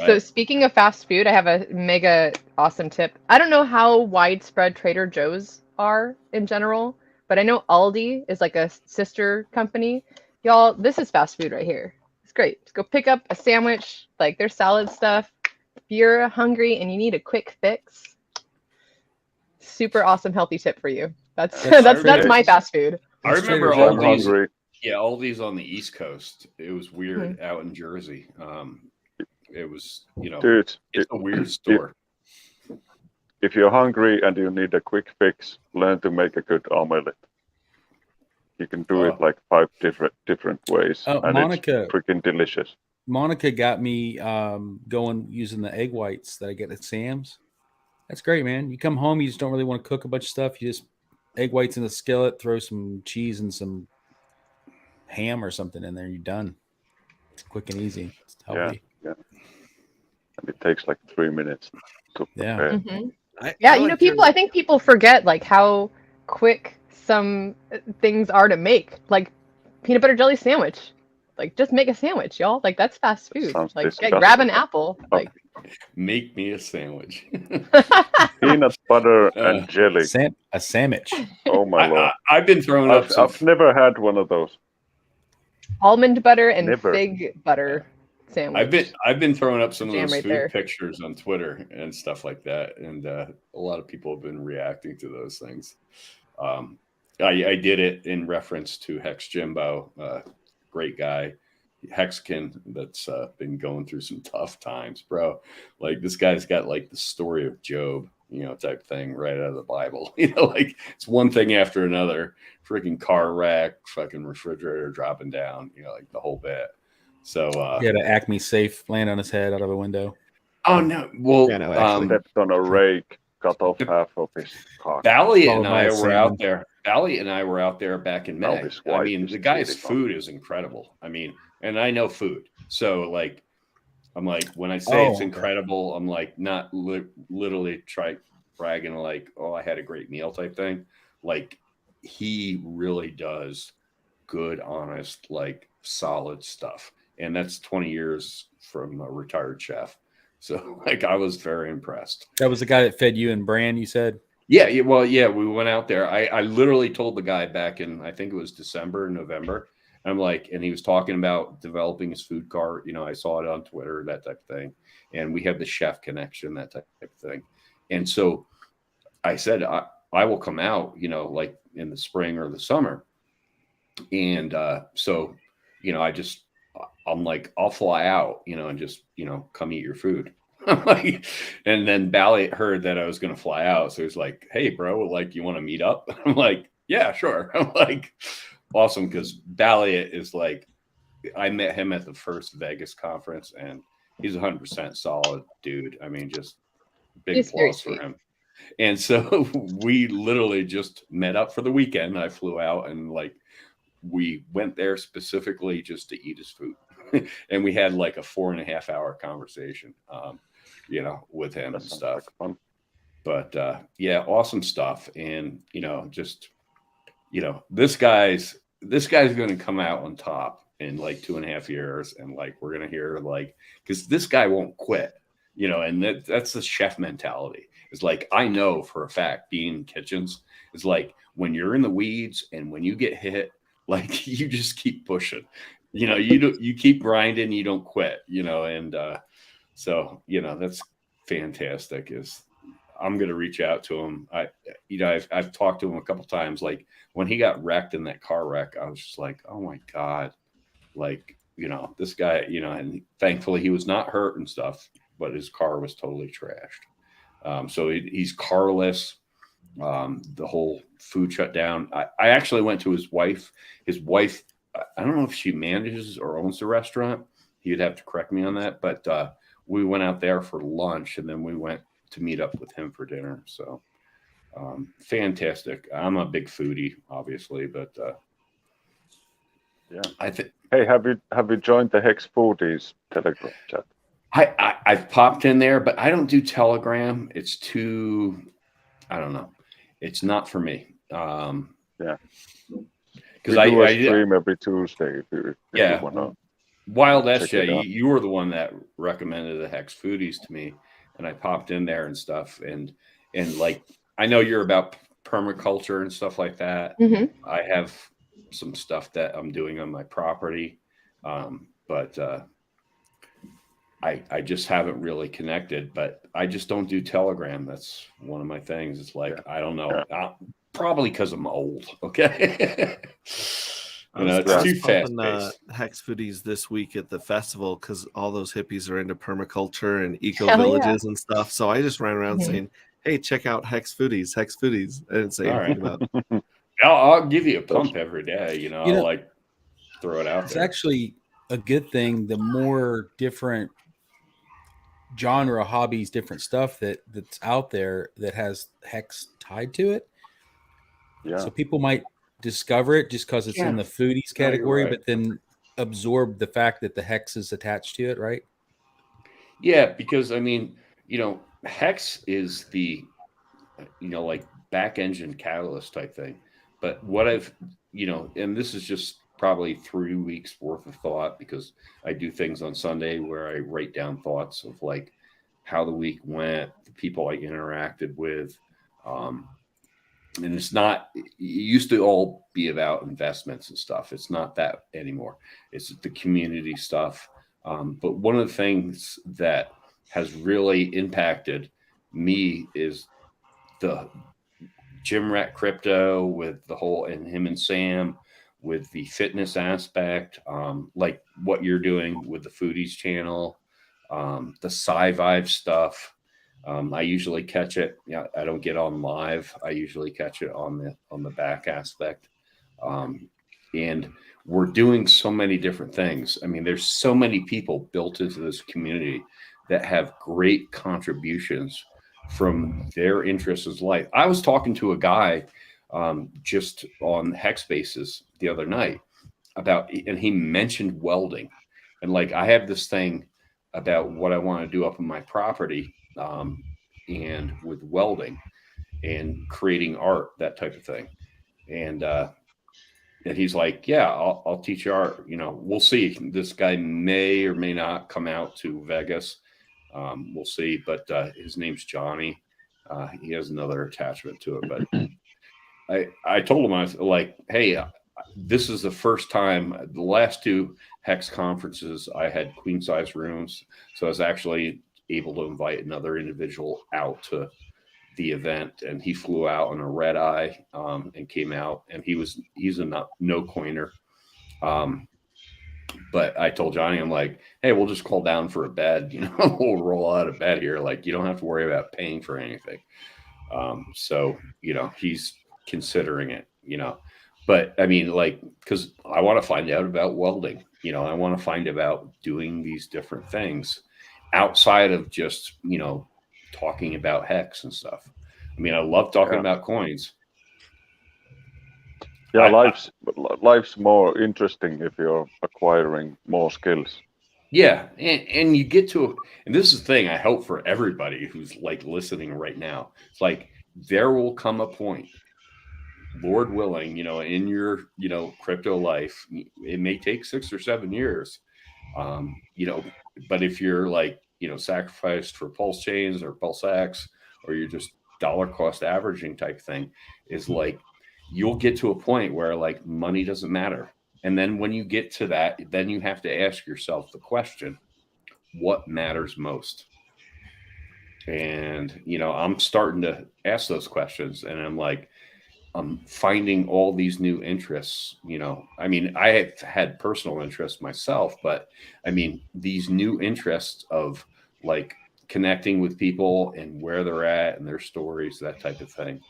So speaking of fast food, I have a mega awesome tip. I don't know how widespread Trader Joe's are in general, but I know Aldi is like a sister company. Y'all, this is fast food right here. It's great. Just go pick up a sandwich, like their salad stuff. If you're hungry and you need a quick fix, super awesome healthy tip for you. That's my fast food. I remember Aldi's on the East Coast. It was weird out in Jersey. It was, you know, dude, it's a weird store. If you're hungry and you need a quick fix, learn to make a good omelet. You can do it like 5 different ways, and Monica, it's freaking delicious. Monica got me going using the egg whites that I get at Sam's. That's great, man. You come home, you just don't really want to cook a bunch of stuff. You just egg whites in the skillet, throw some cheese and some ham or something in there. You're done. It's quick and easy. It's healthy. Yeah. And it takes like 3 minutes to prepare. Mm-hmm. You know, I think people forget like how quick some things are to make. Like peanut butter jelly sandwich. Like just make a sandwich, y'all. Like that's fast food. Like grab an apple. Like make me a sandwich. Peanut butter and jelly. A sandwich. Oh my lord! I've been throwing up. I've never had one of those. Almond butter and fig butter sandwich. I've been throwing up some of those food pictures on Twitter and stuff like that, and a lot of people have been reacting to those things. I did it in reference to Hex Jimbo, great guy, Hexkin that's been going through some tough times, bro. Like this guy's got like the story of Job, you know, type thing right out of the Bible. You know, like it's one thing after another. Freaking car wreck, fucking refrigerator dropping down, you know, like the whole bit. So he had an Acme safe land on his head out of a window. Oh no! Well, stepped on a rake, cut off half of his cock. Bally and I were out there. Bally and I were out there back in May. I mean, the guy's food is incredible. I mean, and I know food, so like, I'm like, when I say it's incredible, I'm like not literally bragging like, oh, I had a great meal type thing. Like, he really does good, honest, like solid stuff. And that's 20 years from a retired chef. So like, I was very impressed. That was the guy that fed you and Bran, you said? Yeah. Well, yeah, we went out there. I literally told the guy back in, I think it was December, November. I'm like, and he was talking about developing his food cart. You know, I saw it on Twitter, that type of thing. And we have the chef connection, that type of thing. And so I said, I will come out, you know, like in the spring or the summer. And so, you know, I'm like, I'll fly out, you know, and just, you know, come eat your food. And then Bally heard that I was going to fly out. So he's like, hey, bro, like, you want to meet up? I'm like, yeah, sure. I'm like, awesome. Because Bally is like, I met him at the first Vegas conference and he's 100% solid dude. I mean, just big applause for him. And so we literally just met up for the weekend. I flew out and like we went there specifically just to eat his food. And we had like a 4.5 hour conversation, you know, with him and stuff. But yeah, awesome stuff. And just this guy's going to come out on top in like 2.5 years, and like we're going to hear because this guy won't quit, and that's the chef mentality. It's like, I know for a fact, being in kitchens is like when you're in the weeds and when you get hit, like you just keep pushing, you keep grinding, you don't quit, and so that's fantastic. I'm going to reach out to him. I've talked to him a couple times. Like when he got wrecked in that car wreck, I was just like, oh my God, like, this guy, and thankfully he was not hurt and stuff, but his car was totally trashed. So he's carless. The whole food shut down. I actually went to his wife. His wife, I don't know if she manages or owns the restaurant. He'd have to correct me on that. But we went out there for lunch, and then we went to meet up with him for dinner. So fantastic. I'm a big foodie, obviously, but yeah, I think. Hey, have you joined the Hex Foodies Telegram chat? I've popped in there, but I don't do Telegram. It's too, I don't know. It's not for me. Yeah, because I stream every Tuesday. If you want to. Wild SJ, you were the one that recommended the Hex Foodies to me, and I popped in there and stuff, and like I know you're about permaculture and stuff like that. Mm-hmm. I have some stuff that I'm doing on my property, but I just haven't really connected. But I just don't do Telegram. That's one of my things. It's like I don't know, probably because I'm old. Okay. It's too fast. Hex Foodies this week at the festival because all those hippies are into permaculture and eco villages and stuff. So I just ran around saying, "Hey, check out Hex Foodies, Hex Foodies." I didn't say anything about it. I'll give you a pump every day. I'll like throw it out. It's actually a good thing. The more different genre hobbies, different stuff that's out there that has Hex tied to it. Yeah. So people might discover it just because it's in the foodies category, but then absorb the fact that the Hex is attached to it, right? Yeah, because I mean, Hex is the like back engine catalyst type thing. But what I've and this is just probably 3 weeks worth of thought, because I do things on Sunday where I write down thoughts of like how the week went, the people I interacted with. And it's not, it used to all be about investments and stuff. It's not that anymore. It's the community stuff. But one of the things that has really impacted me is the Jim Rat Crypto with the whole, and him and Sam with the fitness aspect, like what you're doing with the Foodies channel, the Sci-Vibe stuff. I usually catch it. I don't get on live. I usually catch it on the back aspect. And we're doing so many different things. I mean, there's so many people built into this community that have great contributions from their interests in life. I was talking to a guy just on Hex Spaces the other night and he mentioned welding. And like, I have this thing about what I want to do up on my property, and with welding and creating art, that type of thing. And he's like, yeah, I'll teach you art. We'll see. This guy may or may not come out to Vegas. We'll see. But his name's Johnny. He has another attachment to it. But I told him, I was like, hey, this is the first time. The last 2 Hex conferences, I had queen size rooms. So I was actually able to invite another individual out to the event, and he flew out on a red eye and came out, and he's a no coiner. But I told Johnny, I'm like, hey, we'll just call down for a bed, we'll roll out of bed here. Like, you don't have to worry about paying for anything. So, he's considering it, but I mean, like, because I want to find out about welding, I want to find about doing these different things outside of just, talking about Hex and stuff. I mean, I love talking about coins. Yeah, life's more interesting if you're acquiring more skills. Yeah, and you get to, and this is the thing I hope for everybody who's like listening right now. It's like there will come a point, Lord willing, in your crypto life, it may take 6 or 7 years, but if you're like sacrificed for pulse chains or pulse X, or you're just dollar cost averaging type thing, is like you'll get to a point where like money doesn't matter. And then when you get to that, then you have to ask yourself the question, what matters most? And, I'm starting to ask those questions, and I'm like, I'm finding all these new interests. I mean, I have had personal interests myself, but I mean, these new interests of like connecting with people and where they're at and their stories, that type of thing.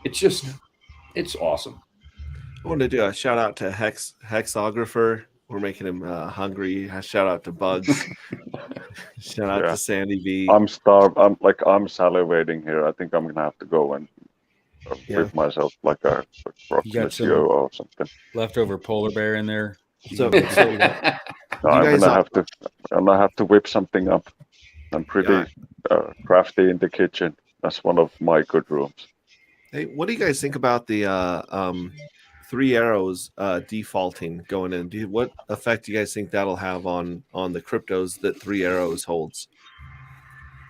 It's awesome. I want to do a shout out to Hexographer. We're making him hungry. A shout out to Bugs. Shout out to Sandy V. I'm starved. I'm salivating here. I think I'm gonna have to go and whip myself like a crocodile or something. Leftover polar bear in there. So I'm gonna have to whip something up. I'm pretty crafty in the kitchen. That's one of my good rooms. Hey, what do you guys think about the 3 arrows defaulting going in? What effect do you guys think that'll have on the cryptos that 3 arrows holds?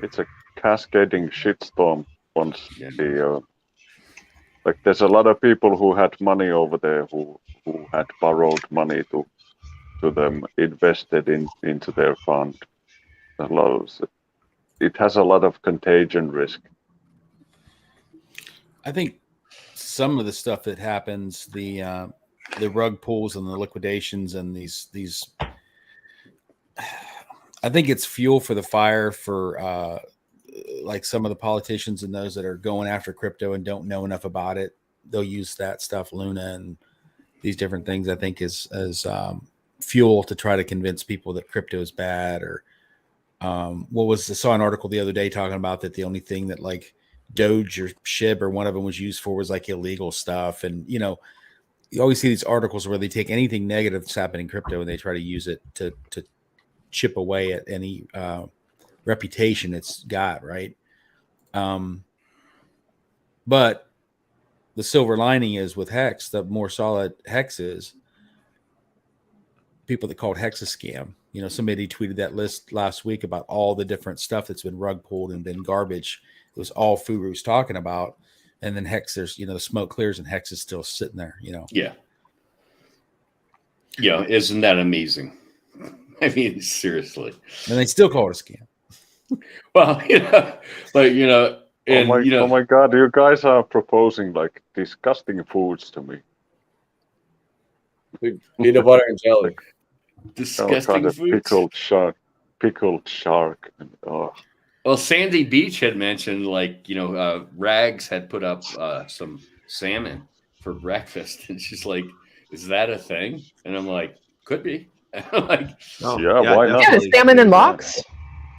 It's a cascading shitstorm once like there's a lot of people who had money over there who had borrowed money to them, invested into their fund. It has a lot of contagion risk. I think some of the stuff that happens, the rug pulls and the liquidations and these I think it's fuel for the fire for like some of the politicians and those that are going after crypto and don't know enough about it. They'll use that stuff, Luna and these different things, I think is fuel to try to convince people that crypto is bad. Or I saw an article the other day talking about that the only thing that like Doge or SHIB or one of them was used for was like illegal stuff. And, you always see these articles where they take anything negative that's happening in crypto and they try to use it to chip away at any reputation it's got, right? But the silver lining is with Hex, the more solid Hex is, people that called Hex a scam. Somebody tweeted that list last week about all the different stuff that's been rug pulled and been garbage. It was all Furu's talking about. And then Hex, there's, the smoke clears and Hex is still sitting there, Yeah. Yeah. Isn't that amazing? I mean, seriously. And they still call it a scam. Well, and, oh my God, you guys are proposing like disgusting foods to me. Peanut butter and jelly. Disgusting foods. Pickled shark. Well, Sandy Beach had mentioned Rags had put up some salmon for breakfast, and she's like, "Is that a thing?" And I'm like, "Could be." I'm like, why not? Yeah, the salmon and lox.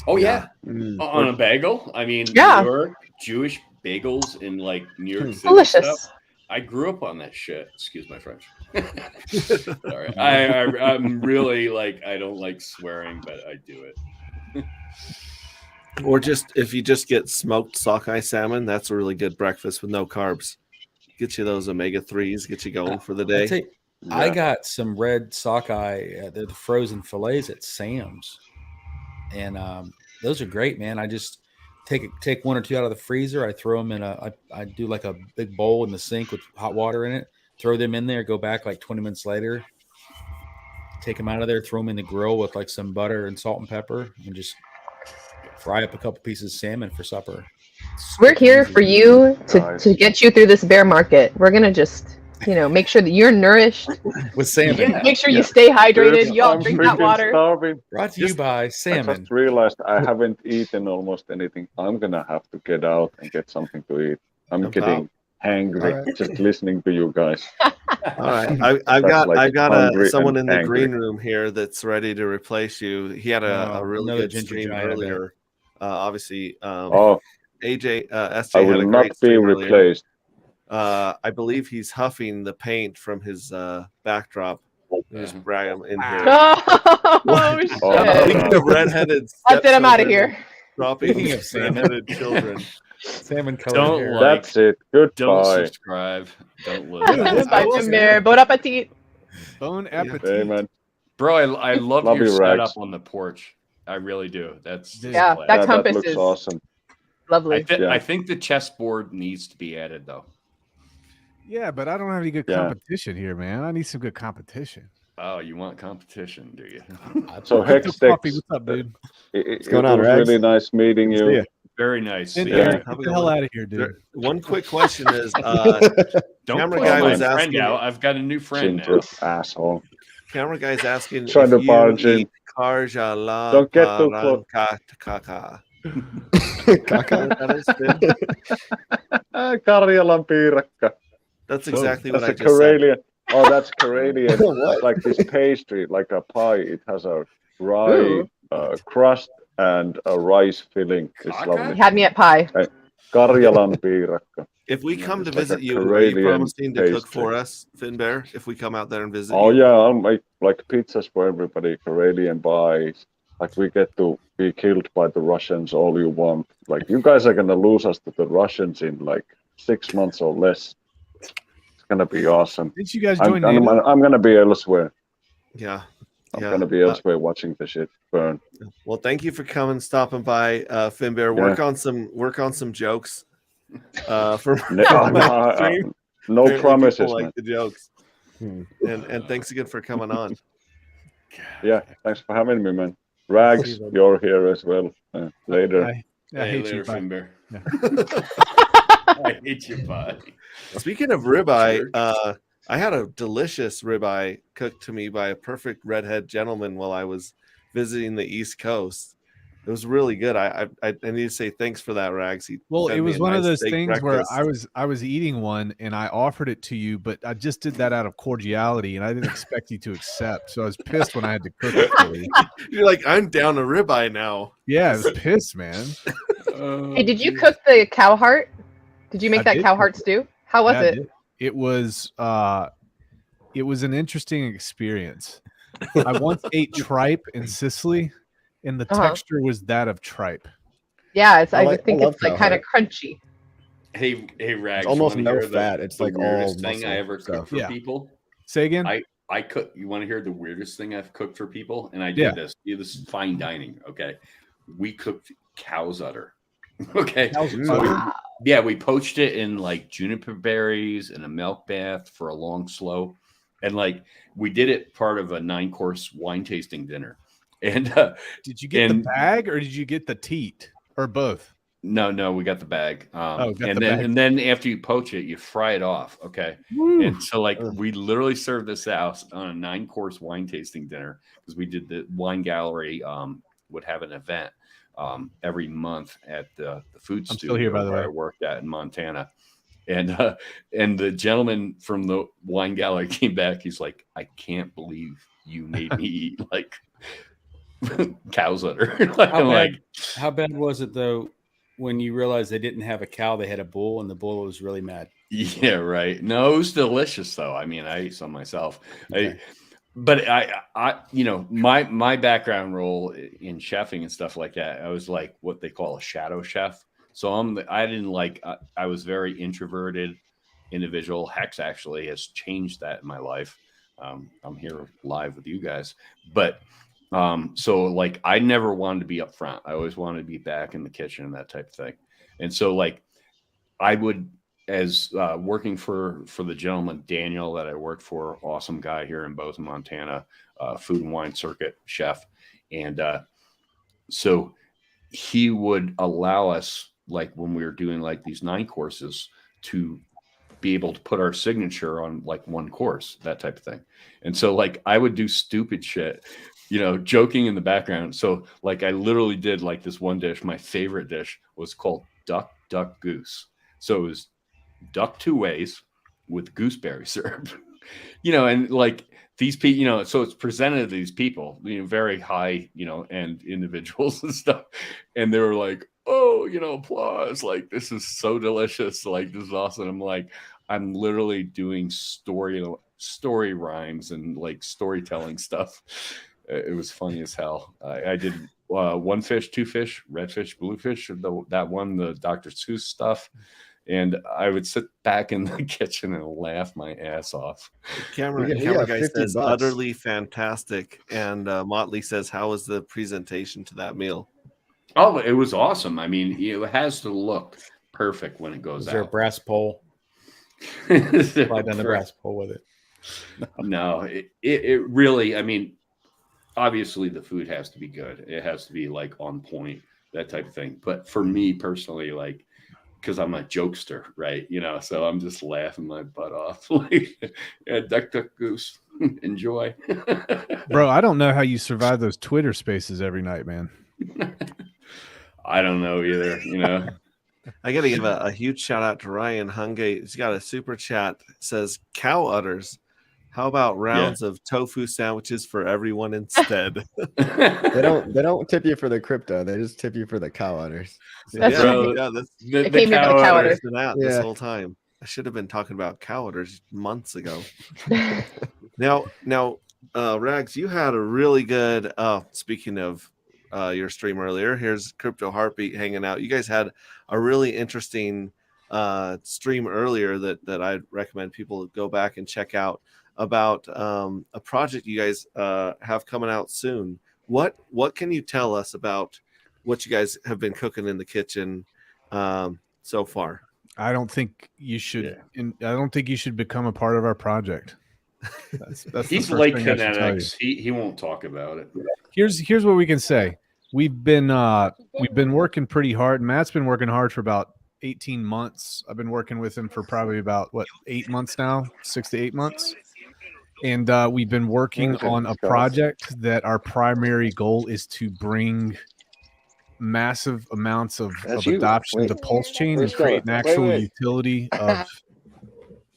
Oh yeah, on a bagel. I mean, New York Jewish bagels in like New York City. Delicious. Stuff. I grew up on that shit. Excuse my French. Sorry, I'm really I don't like swearing, but I do it. Or if you just get smoked sockeye salmon, that's a really good breakfast with no carbs. Get you those omega-3s, get you going for the day. I got some red sockeye, the frozen fillets at Sam's, and those are great, man. I just take 1 or 2 out of the freezer. I throw them in I do like a big bowl in the sink with hot water in it. Throw them in there. Go back like 20 minutes later. Take them out of there. Throw them in the grill with like some butter and salt and pepper, and just fry up a couple pieces of salmon for supper. We're here for you to get you through this bear market. We're gonna just make sure that you're nourished with salmon. Yeah. Make sure you stay hydrated. Y'all drink that water. Starving. Brought to you by salmon. I just realized I haven't eaten almost anything. I'm gonna have to get out and get something to eat. I'm getting hangry just listening to you guys. All right, I've got someone in the green room here that's ready to replace you. He had a really good stream earlier. Obviously, AJ SJ I will had a not great be replaced. I believe he's huffing the paint from his backdrop. Just brag them in here. Oh shit! Speaking of redheaded, That's it. I'm out of here. Dropping of redheaded children. Salmon colored Don't hair. like. That's it. Don't Goodbye. subscribe. Don't listen. Bye, Jameer. Bon appetit. Bon appetit. Hey, man. Bro, I love Love your you, Rags. setup on the porch. I really do. That's Yeah, play. that That compass looks is awesome. lovely. Yeah. I think the chessboard needs to be added though. Yeah, but I don't have any good Yeah. competition here, man. I need some good competition. Oh, you want competition, do you? So Hex Coffee, Sticks, what's up, dude? it going on, was Rags? really nice meeting See you. ya. Very nice. Get Yeah. the hell out of here, dude. One quick question is, Don't camera put guy my was friend asking- out. I've got a new friend now. Ginger asshole. camera guy's asking Trying to if barge you in. eat Karjala Don't get too close. Kaka. Karjalan piirakka. That's exactly That's what I a just said. Karelian. Oh, that's Karelian. What? It's like this pastry, like a pie. It has a rye Ooh. crust and a rice filling. It's Kaka? You lovely. had me at pie. Karjalan piirakka. If we come to It's like visit a you, are you Karelian promising to cook pastry. for us, Finbear? If we come out there and visit Oh you? yeah, I'll make like pizzas for everybody. Karelian pies. Like we get to be killed by the Russians all you want. Like you guys are gonna lose us to the Russians in like 6 months or less. It's gonna be awesome. Didn't you guys I'm, join I'm, NATO? I'm gonna be elsewhere. Yeah. I'm Yeah. gonna be elsewhere watching the shit burn. Well, thank you for coming, stopping by, Finbear. Work on some jokes. For No Apparently promises, people man. like the jokes. Hmm. And thanks again for coming on. Yeah, thanks for having me, man. Rags, you're here as well. Later. I Hey, hate later, you. Bye. Finbear. Yeah. I hate you, bud. Speaking of ribeye, I had a delicious ribeye cooked to me by a perfect redhead gentleman while I was visiting the East Coast. It was really good. I need to say thanks for that, Rags. Well, fed it me was a one of nice those steak things where breakfast. I was eating one and I offered it to you, but I just did that out of cordiality and I didn't expect you to accept. So I was pissed when I had to cook it for you. You're like, I'm down a ribeye now. Yeah, I was pissed, man. Hey, did you cook the cow heart? Did you make I that did cow cook heart stew? How was Yeah, I it? did. It was an interesting experience. I once ate tripe in Sicily, and the texture was that of tripe. Yeah, it's. I I, like- think I love it's like cow kind of crunchy. Hey, Rags. It's almost wanna no hear fat. It's the like all weirdest thing muscle I ever stuff. cooked for Yeah. people. Say again? I cook. You want to hear the weirdest thing I've cooked for people? And I did Yeah. this. This is fine dining. Okay, we cooked cow's udder. Okay, Cow's So udder. we- yeah, we poached it in like juniper berries and a milk bath for a long slow, and like we did it part of a 9-course wine tasting dinner. And Did you get the and- bag or did you get the teat or both? no, we got the bag. got the and bag. then after you poach it, you fry it off. Okay. And so, like, we literally served this out on a 9-course wine tasting dinner because we did the wine gallery would have an event every month at the food I'm studio still here, by the where way. I worked at in Montana. And the gentleman from the wine gallery came back. He's like, I can't believe you made me eat like cow's udder. How bad was it though when you realized they didn't have a cow, they had a bull, and the bull was really mad? Yeah, right. No, it was delicious though. I mean, I ate some myself. Okay. But I, you know, my background role in chefing and stuff like that, I was like what they call a shadow chef. So I was very introverted individual. Hex actually has changed that in my life. I'm here live with you guys, but so like I never wanted to be up front. I always wanted to be back in the kitchen and that type of thing. And so like I would, as working for the gentleman Daniel that I worked for, awesome guy here in Bozeman, Montana, food and wine circuit chef, and so he would allow us, like when we were doing like these 9 courses, to be able to put our signature on like one course, that type of thing. And so like I would do stupid shit, you know, joking in the background. So like I literally did like this one dish. My favorite dish was called duck goose. So it was duck 2 ways with gooseberry syrup, you know, and like these people, you know, so it's presented to these people, you know, very high, you know, and individuals and stuff. And they were like, oh, you know, applause. Like, this is so delicious. Like, this is awesome. I'm like, I'm literally doing story rhymes and like storytelling stuff. It was funny as hell. I did one fish, two fish, red fish, blue fish, that one, the Dr. Seuss stuff. And I would sit back in the kitchen and laugh my ass off. Camera guy says utterly fantastic, and Motley says, "How was the presentation to that meal?" Oh, it was awesome. I mean, it has to look perfect when it goes out. Is there a brass pole? Slide down the brass pole with it. No, it really. I mean, obviously the food has to be good. It has to be like on point, that type of thing. But for me personally, like, because I'm a jokester, right? You know, so I'm just laughing my butt off. Like, yeah, duck, duck, goose. Enjoy. Bro, I don't know how you survive those Twitter spaces every night, man. I don't know either, you know. I got to give a huge shout out to Ryan Hungate. He's got a super chat. It says, cow udders. How about rounds of tofu sandwiches for everyone instead? They don't tip you for the crypto. They just tip you for the cow udders. That's right. The cow udders. This whole time. I should have been talking about cow udders months ago. Now, Rags, you had a really good. Speaking of your stream earlier, here's Crypto Heartbeat hanging out. You guys had a really interesting stream earlier that I'd recommend people go back and check out, about a project you guys have coming out soon. What can you tell us about what you guys have been cooking in the kitchen so far? I don't think you should. I don't think you should become a part of our project. That's He's like Kinetics. He won't talk about it. Here's what we can say. We've been working pretty hard. Matt's been working hard for about 18 months. I've been working with him for probably about 8 months now, 6 to 8 months. And we've been working on a project that our primary goal is to bring massive amounts of adoption to Pulse Chain and create an actual utility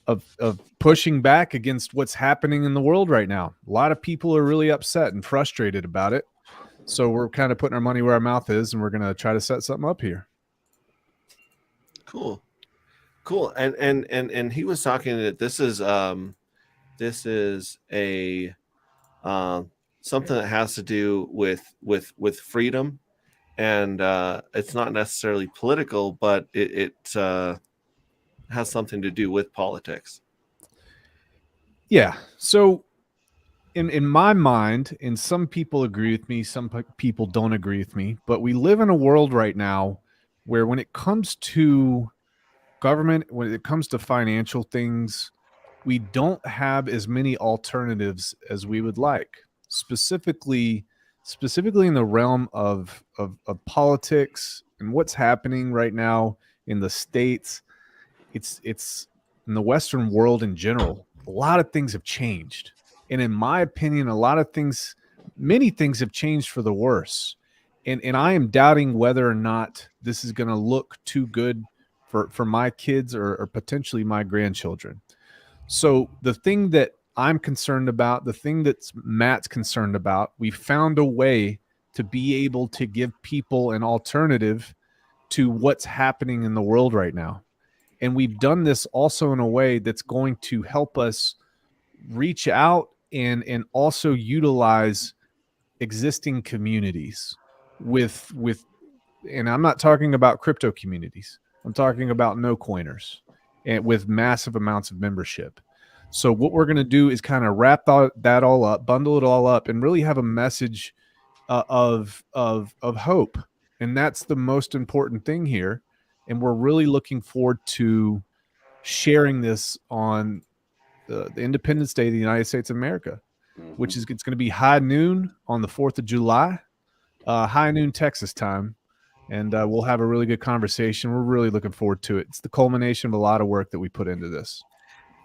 of pushing back against what's happening in the world right now. A lot of people are really upset and frustrated about it. So we're kind of putting our money where our mouth is, and we're going to try to set something up here. Cool. And he was talking that this is a something that has to do with freedom, and it's not necessarily political, but it has something to do with politics. Yeah. So in my mind, and some people agree with me, some people don't agree with me, but we live in a world right now where when it comes to government, when it comes to financial things, we don't have as many alternatives as we would like. Specifically in the realm of politics and what's happening right now in the States, it's in the Western world in general. A lot of things have changed. And in my opinion, many things have changed for the worse. And I am doubting whether or not this is going to look too good for my kids or potentially my grandchildren. So the thing that I'm concerned about, the thing that Matt's concerned about, we found a way to be able to give people an alternative to what's happening in the world right now. And we've done this also in a way that's going to help us reach out and also utilize existing communities with and I'm not talking about crypto communities. I'm talking about no coiners and with massive amounts of membership. So what we're going to do is kind of wrap that all up, bundle it all up, and really have a message of hope. And that's the most important thing here. And we're really looking forward to sharing this on the Independence Day of the United States of America, which is it's going to be high noon on the 4th of July, high noon Texas time. And we'll have a really good conversation. We're really looking forward to it. It's the culmination of a lot of work that we put into this.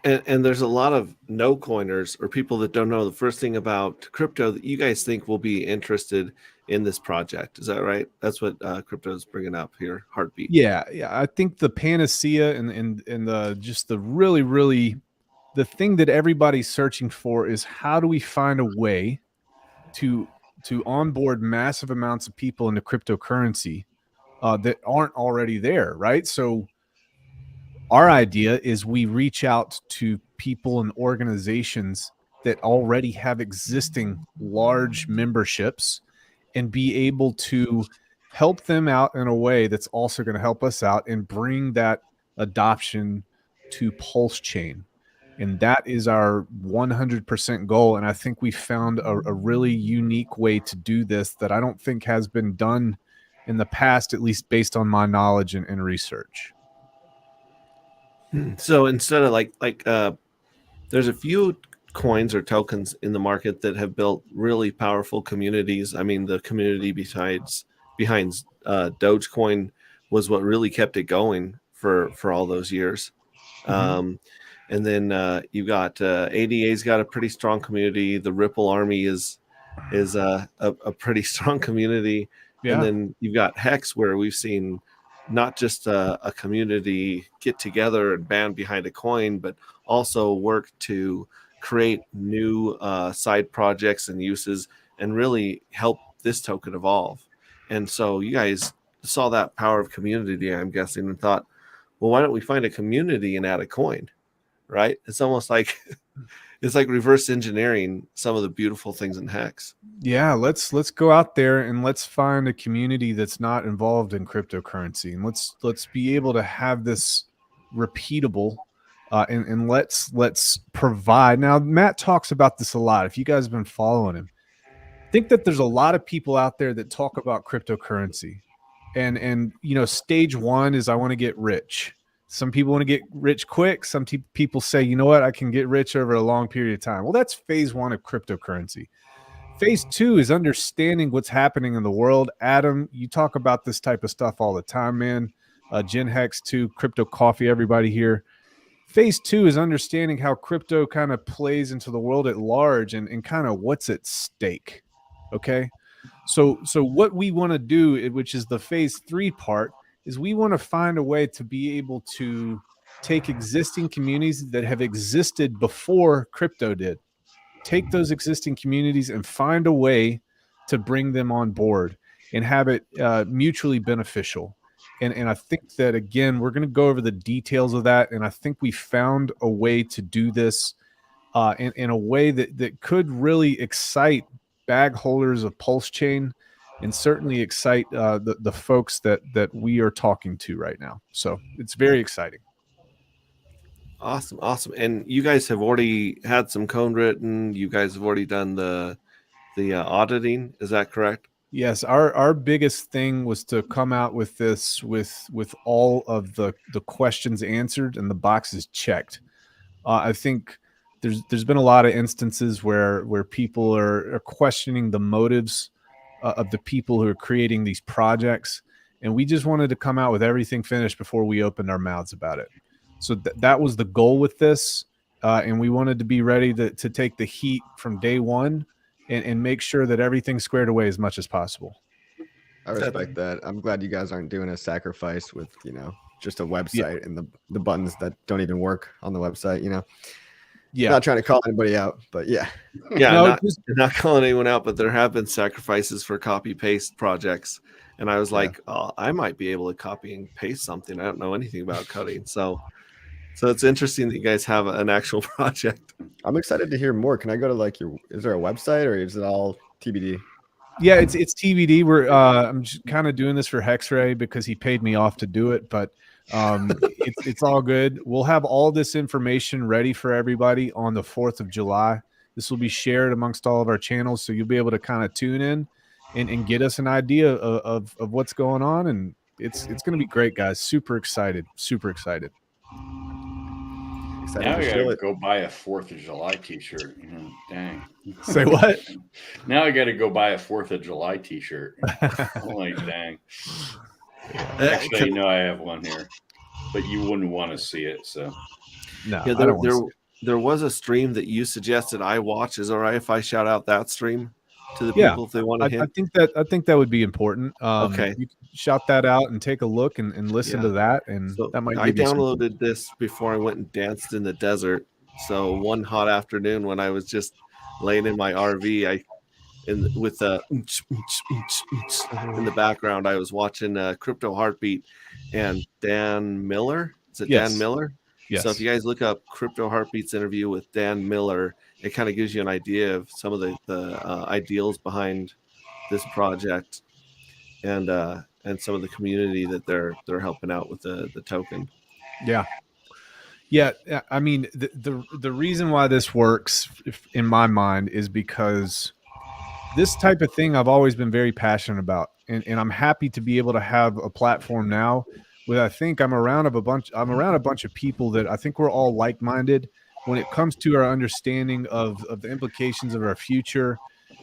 And there's a lot of no coiners or people that don't know the first thing about crypto that you guys think will be interested in this project. Is that right? That's what crypto is bringing up here. Heartbeat. Yeah. I think the panacea and the just the really the thing that everybody's searching for is how do we find a way to onboard massive amounts of people into cryptocurrency that aren't already there, right? So our idea is we reach out to people and organizations that already have existing large memberships and be able to help them out in a way that's also going to help us out and bring that adoption to Pulse Chain. And that is our 100% goal. And I think we found a really unique way to do this that I don't think has been done in the past, at least based on my knowledge and research. So instead of there's a few coins or tokens in the market that have built really powerful communities. I mean, the community behind Dogecoin was what really kept it going for all those years. And then you got ADA's got a pretty strong community. The Ripple Army is a pretty strong community. Yeah. And then you've got Hex, where we've seen not just a community get together and band behind a coin, but also work to create new side projects and uses and really help this token evolve. And so you guys saw that power of community, I'm guessing, and thought, well, why don't we find a community and add a coin, right? It's almost like it's like reverse engineering some of the beautiful things in Hex. Yeah, let's go out there and let's find a community that's not involved in cryptocurrency, and let's be able to have this repeatable, and let's provide. Now, Matt talks about this a lot. If you guys have been following him, think that there's a lot of people out there that talk about cryptocurrency, and stage one is I want to get rich. Some people want to get rich quick. Some people say, you know what, I can get rich over a long period of time. Well, that's phase one of cryptocurrency. Phase two is understanding what's happening in the world. Adam, you talk about this type of stuff all the time, man. Gen Hex 2, Crypto Coffee, everybody here. Phase two is understanding how crypto kind of plays into the world at large and kind of what's at stake. Okay. So what we want to do, which is the phase three part, is we want to find a way to be able to take existing communities that have existed before crypto did, take those existing communities and find a way to bring them on board and have it mutually beneficial. And I think that, again, we're going to go over the details of that. And I think we found a way to do this in a way that could really excite bag holders of Pulse Chain and certainly excite the folks that we are talking to right now. So it's very exciting. Awesome. And you guys have already had some code written. You guys have already done the auditing. Is that correct? Yes. Our biggest thing was to come out with this with all of the questions answered and the boxes checked. I think there's been a lot of instances where people are questioning the motives of the people who are creating these projects. And we just wanted to come out with everything finished before we opened our mouths about it. So that was the goal with this. And we wanted to be ready to take the heat from day one and make sure that everything's squared away as much as possible. I respect that. I'm glad you guys aren't doing a sacrifice with, just a website and the buttons that don't even work on the website, Yeah. Not trying to call anybody out, but yeah. Yeah, no, not calling anyone out, but there have been sacrifices for copy-paste projects. And I was like, oh, I might be able to copy and paste something. I don't know anything about coding. So it's interesting that you guys have an actual project. I'm excited to hear more. Can I go to is there a website or is it all TBD? Yeah, it's TBD. I'm just kind of doing this for Hexray because he paid me off to do it, but it's all good. We'll have all this information ready for everybody on the 4th of July. This will be shared amongst all of our channels, so you'll be able to kind of tune in and get us an idea of what's going on. And it's going to be great, guys. Super excited. Now I gotta go buy a 4th of July t-shirt. Dang. Say what? Now I gotta go buy a 4th of July t-shirt. Holy dang. Actually, I have one here, but you wouldn't want to see it. So no, yeah, there was a stream that you suggested I watch. Is it all right if I shout out that stream to the people if they want to hit? I think that would be important. Okay, you can shout that out and take a look and listen to that, and that might. I downloaded this before I went and danced in the desert. So one hot afternoon when I was just laying in my RV, with in the background, I was watching Crypto Heartbeat, and Dan Miller Is it Yes. Dan Miller? Yes. So if you guys look up Crypto Heartbeat's interview with Dan Miller, it kind of gives you an idea of some of the ideals behind this project and some of the community that they're helping out with the token. Yeah. Yeah, I mean, the reason why this works in my mind is because this type of thing I've always been very passionate about, and I'm happy to be able to have a platform now where I think I'm around a bunch of people that I think we're all like-minded when it comes to our understanding of the implications of our future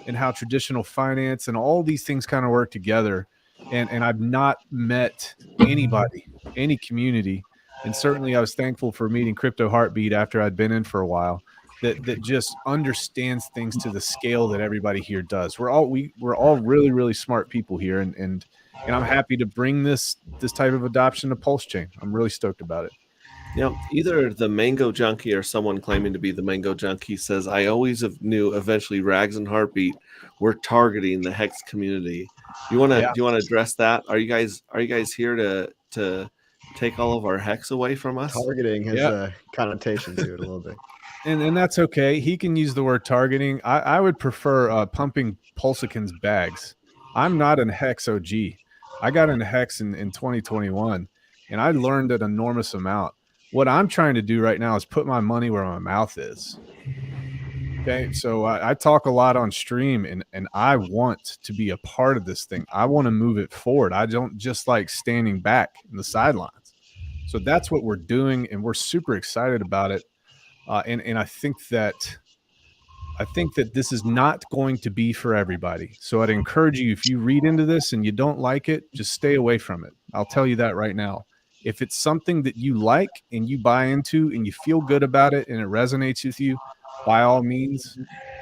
and how traditional finance and all these things kind of work together. And I've not met anybody, any community. And certainly I was thankful for meeting Crypto Heartbeat after I'd been in for a while that just understands things to the scale that everybody here does. We're all really, really smart people here. And I'm happy to bring this type of adoption to Pulse Chain. I'm really stoked about it. Either the Mango Junkie or someone claiming to be the Mango Junkie says, I always knew eventually Rags and Heartbeat were targeting the Hex community. Do you want to address that? Are you guys here to take all of our Hex away from us? Targeting has a connotation to it a little bit. And that's okay. He can use the word targeting. I would prefer pumping Pulsican's bags. I'm not an Hex OG. I got into Hex in 2021, and I learned an enormous amount. What I'm trying to do right now is put my money where my mouth is. Okay, so I talk a lot on stream, and I want to be a part of this thing. I want to move it forward. I don't just like standing back in the sidelines. So that's what we're doing, and we're super excited about it. And I think that this is not going to be for everybody. So I'd encourage you, if you read into this and you don't like it, just stay away from it. I'll tell you that right now. If it's something that you like and you buy into and you feel good about it and it resonates with you, by all means,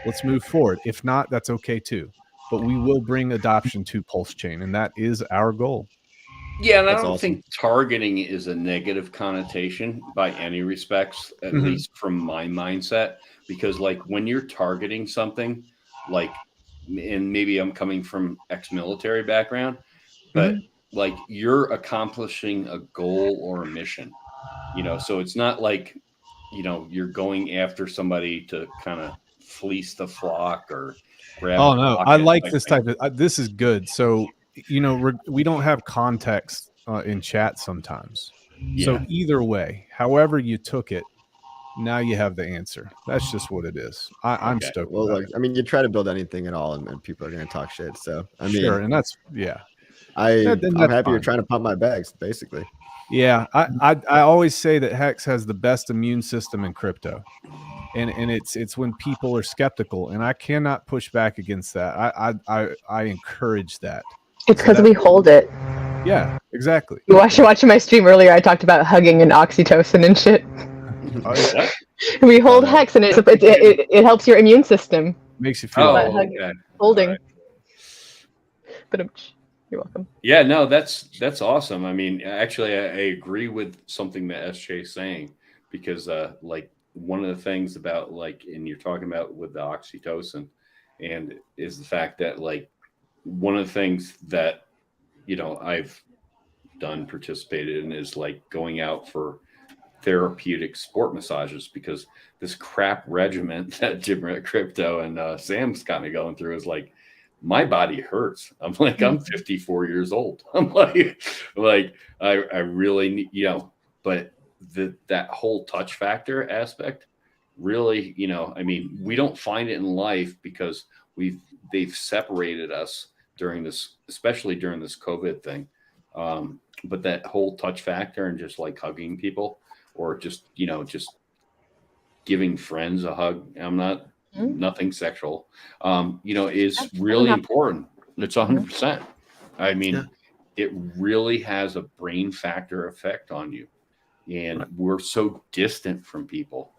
let's move forward. If not, that's okay too. But we will bring adoption to Pulse Chain, and that is our goal. Yeah, and I don't think targeting is a negative connotation by any respects, at least from my mindset, because like when you're targeting something, like, and maybe I'm coming from ex-military background, but like you're accomplishing a goal or a mission, so it's not like, you're going after somebody to kind of fleece the flock or grab. Oh no, I like this type of, this is good. So, we don't have context in chat sometimes. Yeah. So either way, however you took it, now you have the answer. That's just what it is. I'm stoked. Well, like, you try to build anything at all, and people are going to talk shit. So sure, and that's I'm happy you're trying to pump my bags, basically. Yeah, I always say that Hex has the best immune system in crypto, and it's when people are skeptical, and I cannot push back against that. I encourage that. It's because we hold it. Yeah, exactly. You watching my stream earlier. I talked about hugging and oxytocin and shit. Oh, yeah. We hold Hex, and it helps your immune system. Makes you feel holding. Right. But you're welcome. Yeah, no, that's awesome. Actually, I agree with something that SJ is saying, because like one of the things about and you're talking about with the oxytocin, and is the fact that like one of the things that I've participated in is like going out for therapeutic sport massages, because this crap regimen that Jim Crypto and Sam's kind of going through is like, my body hurts. I'm 54 years old. I'm like I really need, but that whole touch factor aspect really, we don't find it in life because they've separated us during this, especially during this COVID thing. But that whole touch factor and just like hugging people, or just giving friends a hug. I'm not nothing sexual, is really important. It's 100%. It really has a brain factor effect on you, and we're so distant from people.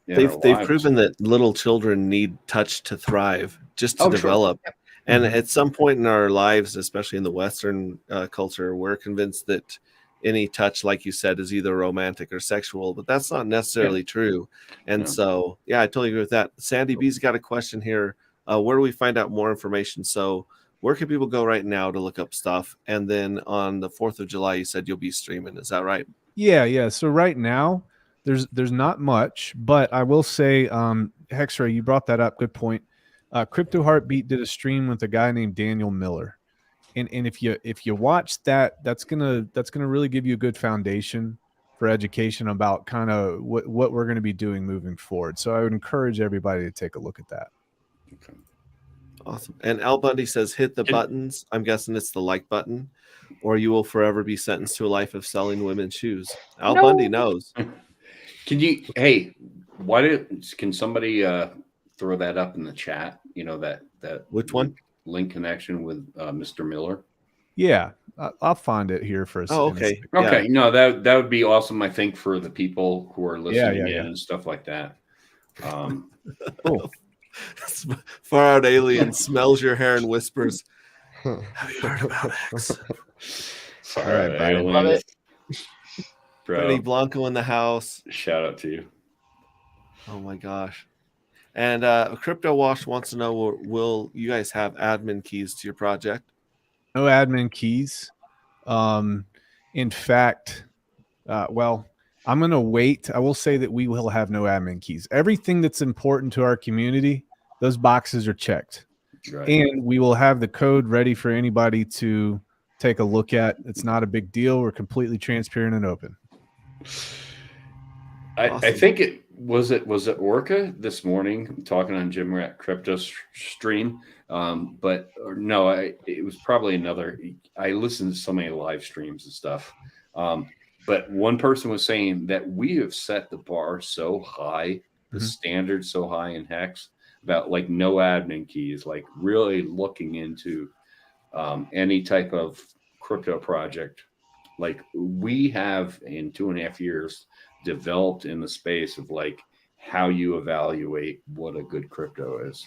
They've proven that little children need touch to thrive, just to develop. Sure. And at some point in our lives, especially in the Western culture, we're convinced that any touch, like you said, is either romantic or sexual, but that's not necessarily true. And so, I totally agree with that. Sandy B's got a question here. Where do we find out more information? So where can people go right now to look up stuff? And then on the 4th of July, you said you'll be streaming. Is that right? Yeah. So right now, there's not much, but I will say, Hexray, you brought that up. Good point. Crypto Heartbeat did a stream with a guy named Daniel Miller, and if you watch that, that's gonna really give you a good foundation for education about kind of what we're gonna be doing moving forward. So I would encourage everybody to take a look at that. Okay. Awesome. And Al Bundy says, hit the buttons. I'm guessing it's the like button, or you will forever be sentenced to a life of selling women's shoes. Al Bundy knows. Can somebody throw that up in the chat? You know, that which one? Link connection with Mr. Miller. Yeah, I'll find it here for a second. Oh, okay. Okay. Yeah. No, that would be awesome. I think for the people who are listening in and stuff like that. Cool. Far out alien smells your hair and whispers, "Have you heard about Hex?" All right, Brian. Love it. Benny Blanco in the house. Shout out to you. Oh my gosh. And Crypto Wash wants to know, will you guys have admin keys to your project? No admin keys. In fact, well, I'm going to wait. I will say that we will have no admin keys. Everything that's important to our community, those boxes are checked. Right. And we will have the code ready for anybody to take a look at. It's not a big deal. We're completely transparent and open. Awesome. I think it was Orca this morning talking on Jim Rat Crypto stream. But no, it was probably another. I listened to so many live streams and stuff. But one person was saying that we have set the bar so high, the standard so high in Hex, about like no admin keys, like really looking into any type of crypto project. Like we have in 2.5 years developed in the space of like how you evaluate what a good crypto is.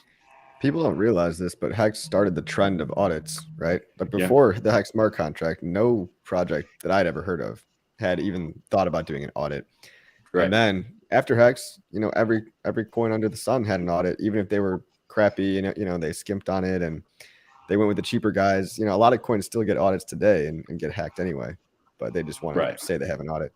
People don't realize this, but Hex started the trend of audits, right? But before the Hex smart contract, no project that I'd ever heard of had even thought about doing an audit. Right. And then after Hex, you know, every coin under the sun had an audit, even if they were crappy, you know, they skimped on it and they went with the cheaper guys. You know, a lot of coins still get audits today and get hacked anyway, but they just want to say they have an audit.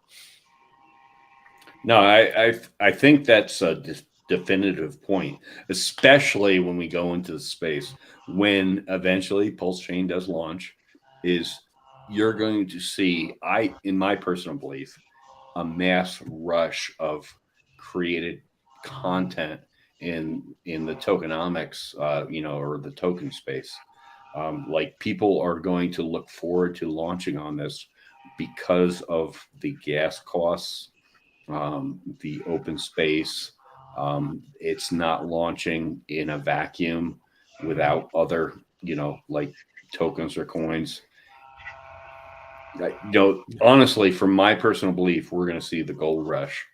No, I think that's a definitive point, especially when we go into the space when eventually Pulse Chain does launch, is you're going to see, in my personal belief, a mass rush of created content in the tokenomics, or the token space. Like people are going to look forward to launching on this because of the gas costs, the open space. It's not launching in a vacuum without other, like tokens or coins. Honestly, from my personal belief, we're going to see the gold rush,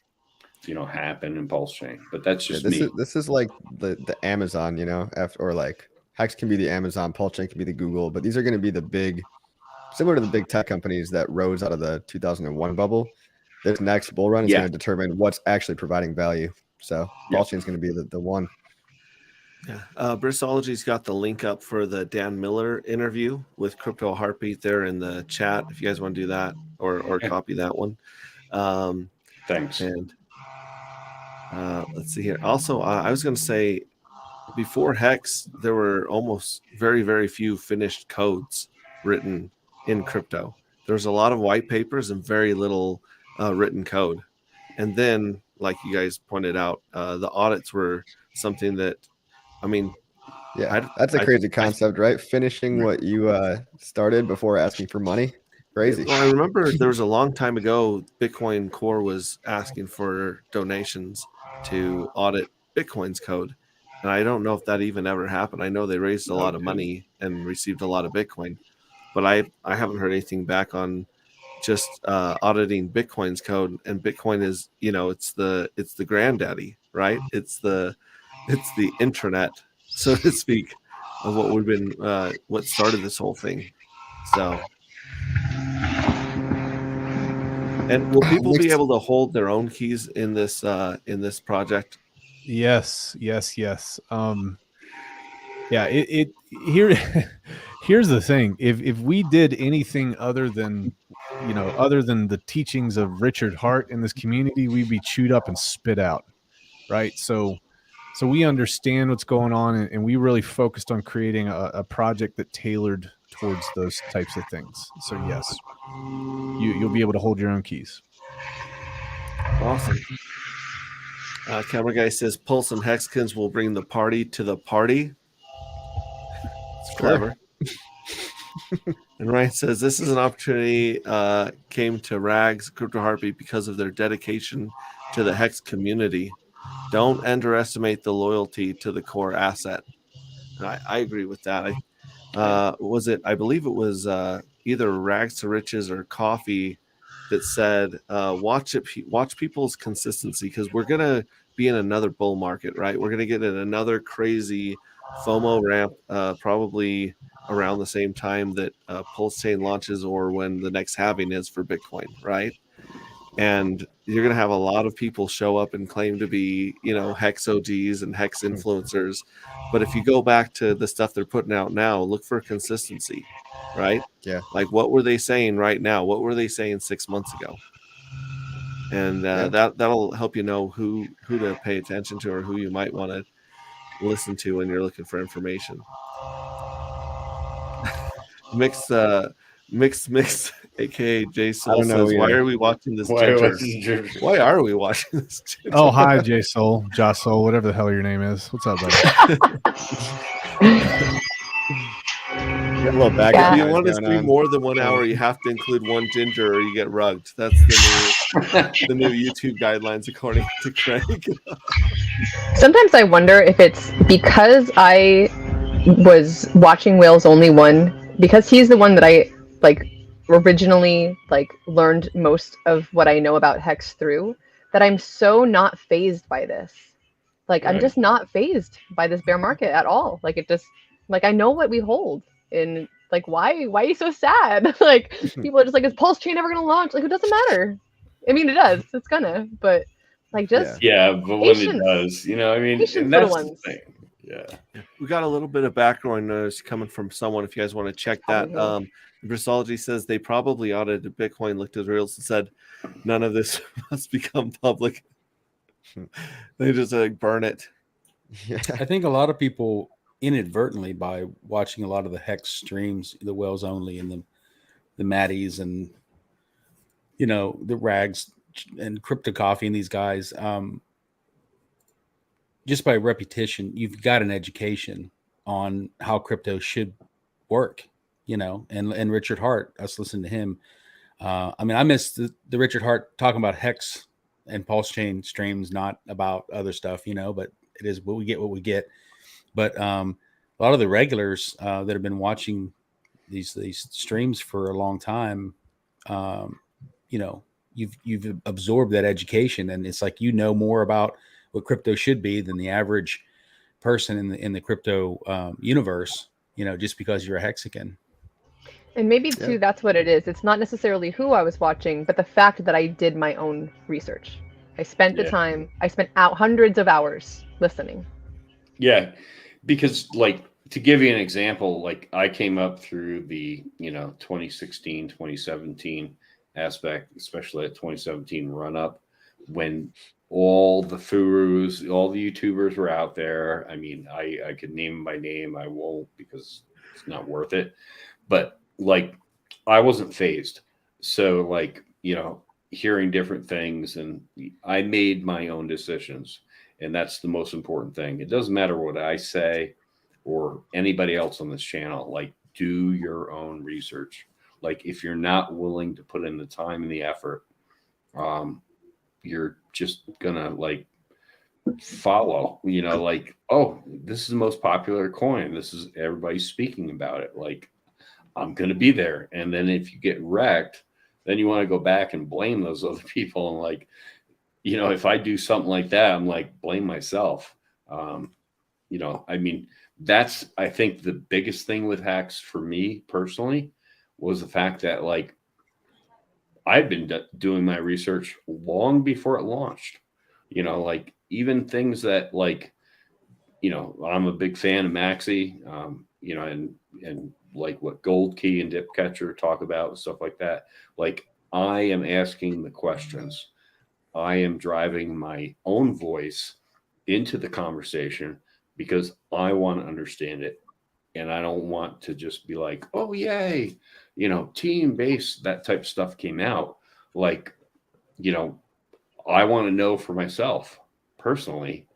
happen in Pulse Chain. But that's just me. This is like the Amazon, or like Hex can be the Amazon, Pulse Chain can be the Google, but these are going to be the big, similar to the big tech companies that rose out of the 2001 bubble. This next bull run is going to determine what's actually providing value. So Pulse Chain is going to be the one. Yeah, Bristology's got the link up for the Dan Miller interview with Crypto Heartbeat there in the chat. If you guys want to do that or copy that one. Thanks. And let's see here. Also, I was going to say, before Hex, there were almost very, very few finished codes written in crypto. There was a lot of white papers and very little written code. And then, like you guys pointed out, the audits were something that, that's a crazy concept, right? Finishing what you started before asking for money. Crazy. Well, I remember there was a long time ago, Bitcoin Core was asking for donations to audit Bitcoin's code. And I don't know if that even ever happened. I know they raised a lot of money and received a lot of Bitcoin, but I haven't heard anything back on just auditing Bitcoin's code. And Bitcoin is, it's the granddaddy, right? It's the intranet, so to speak, of what we've been, what started this whole thing. So, and will people be able to hold their own keys in this project? Yes. Yeah, here's the thing. If we did anything other than the teachings of Richard Hart in this community, we'd be chewed up and spit out. Right. So we understand what's going on, and we really focused on creating a project that tailored towards those types of things. So yes, you'll be able to hold your own keys. Awesome. Camera guy says Pulse and Hexkins will bring the party to the party. It's clever. And Ryan says this is an opportunity came to Rags Crypto Heartbeat because of their dedication to the Hex community. Don't underestimate the loyalty to the core asset. I agree with that. I believe it was either Rags to Riches or Coffee that said watch people's consistency, because we're gonna be in another bull market, right? We're gonna get in another crazy FOMO ramp, probably around the same time that Pulse Chain launches, or when the next halving is for Bitcoin, right? And you're going to have a lot of people show up and claim to be, Hex OGs and Hex influencers. But if you go back to the stuff they're putting out now, look for consistency, right? Yeah. Like, what were they saying right now? What were they saying 6 months ago? And that'll help you know who to pay attention to, or who you might want to listen to when you're looking for information. Mixed, aka J Soul says, "Why are we watching this ginger? Why are we watching this ginger?" Oh, hi, J Soul, Josh Soul, whatever the hell your name is. What's up, buddy? A little back. If you want to stream more than 1 hour, you have to include one ginger, or you get rugged. That's the new YouTube guidelines, according to Craig. Sometimes I wonder if it's because I was watching Whales Only One, because he's the one that I originally learned most of what I know about Hex through, that I'm so not phased by this. Right. I'm just not phased by this bear market at all. I know what we hold, and why are you so sad? People are just is Pulse Chain ever gonna launch? It doesn't matter. I mean, it does. It's gonna, but but when it does, and that's the thing. Yeah. We got a little bit of background noise coming from someone, if you guys want to check that. Bristology says they probably audited Bitcoin, looked at reels, and said none of this must become public. They just burn it. Yeah. I think a lot of people inadvertently, by watching a lot of the Hex streams, the Whales Only and the Maddies and the Rags and Crypto Coffee and these guys, just by repetition, you've got an education on how crypto should work, and Richard Hart, us listening to him. I missed the Richard Hart talking about Hex and Pulse Chain streams, not about other stuff, but it is what we get. But a lot of the regulars that have been watching these streams for a long time, you've absorbed that education, and it's more about what crypto should be than the average person in the crypto universe, just because you're a Hexican. And maybe too, that's what it is. It's not necessarily who I was watching, but the fact that I did my own research. I spent the time. I spent out hundreds of hours listening. Yeah, because to give you an example, I came up through the 2016, 2017 aspect, especially at 2017 run up, when all the Furus, all the YouTubers were out there. I mean, I could name them by name. I won't, because it's not worth it. But I wasn't phased. So hearing different things, and I made my own decisions. And that's the most important thing. It doesn't matter what I say or anybody else on this channel. Do your own research. If you're not willing to put in the time and the effort, you're just gonna follow, oh, this is the most popular coin. This is everybody's speaking about it. I'm gonna be there. And then if you get wrecked, then you want to go back and blame those other people. And if I do something like that, I'm blame myself. That's, I think, the biggest thing with Hex for me personally was the fact that I've been doing my research long before it launched. Even things that you know, I'm a big fan of Maxi, you know, and like what Gold Key and Dip Catcher talk about and stuff like that. Like, I am asking the questions. I am driving my own voice into the conversation because I want to understand it. And I don't want to just be like, oh, yay, you know, team base, that type of stuff came out. Like, you know, I want to know for myself personally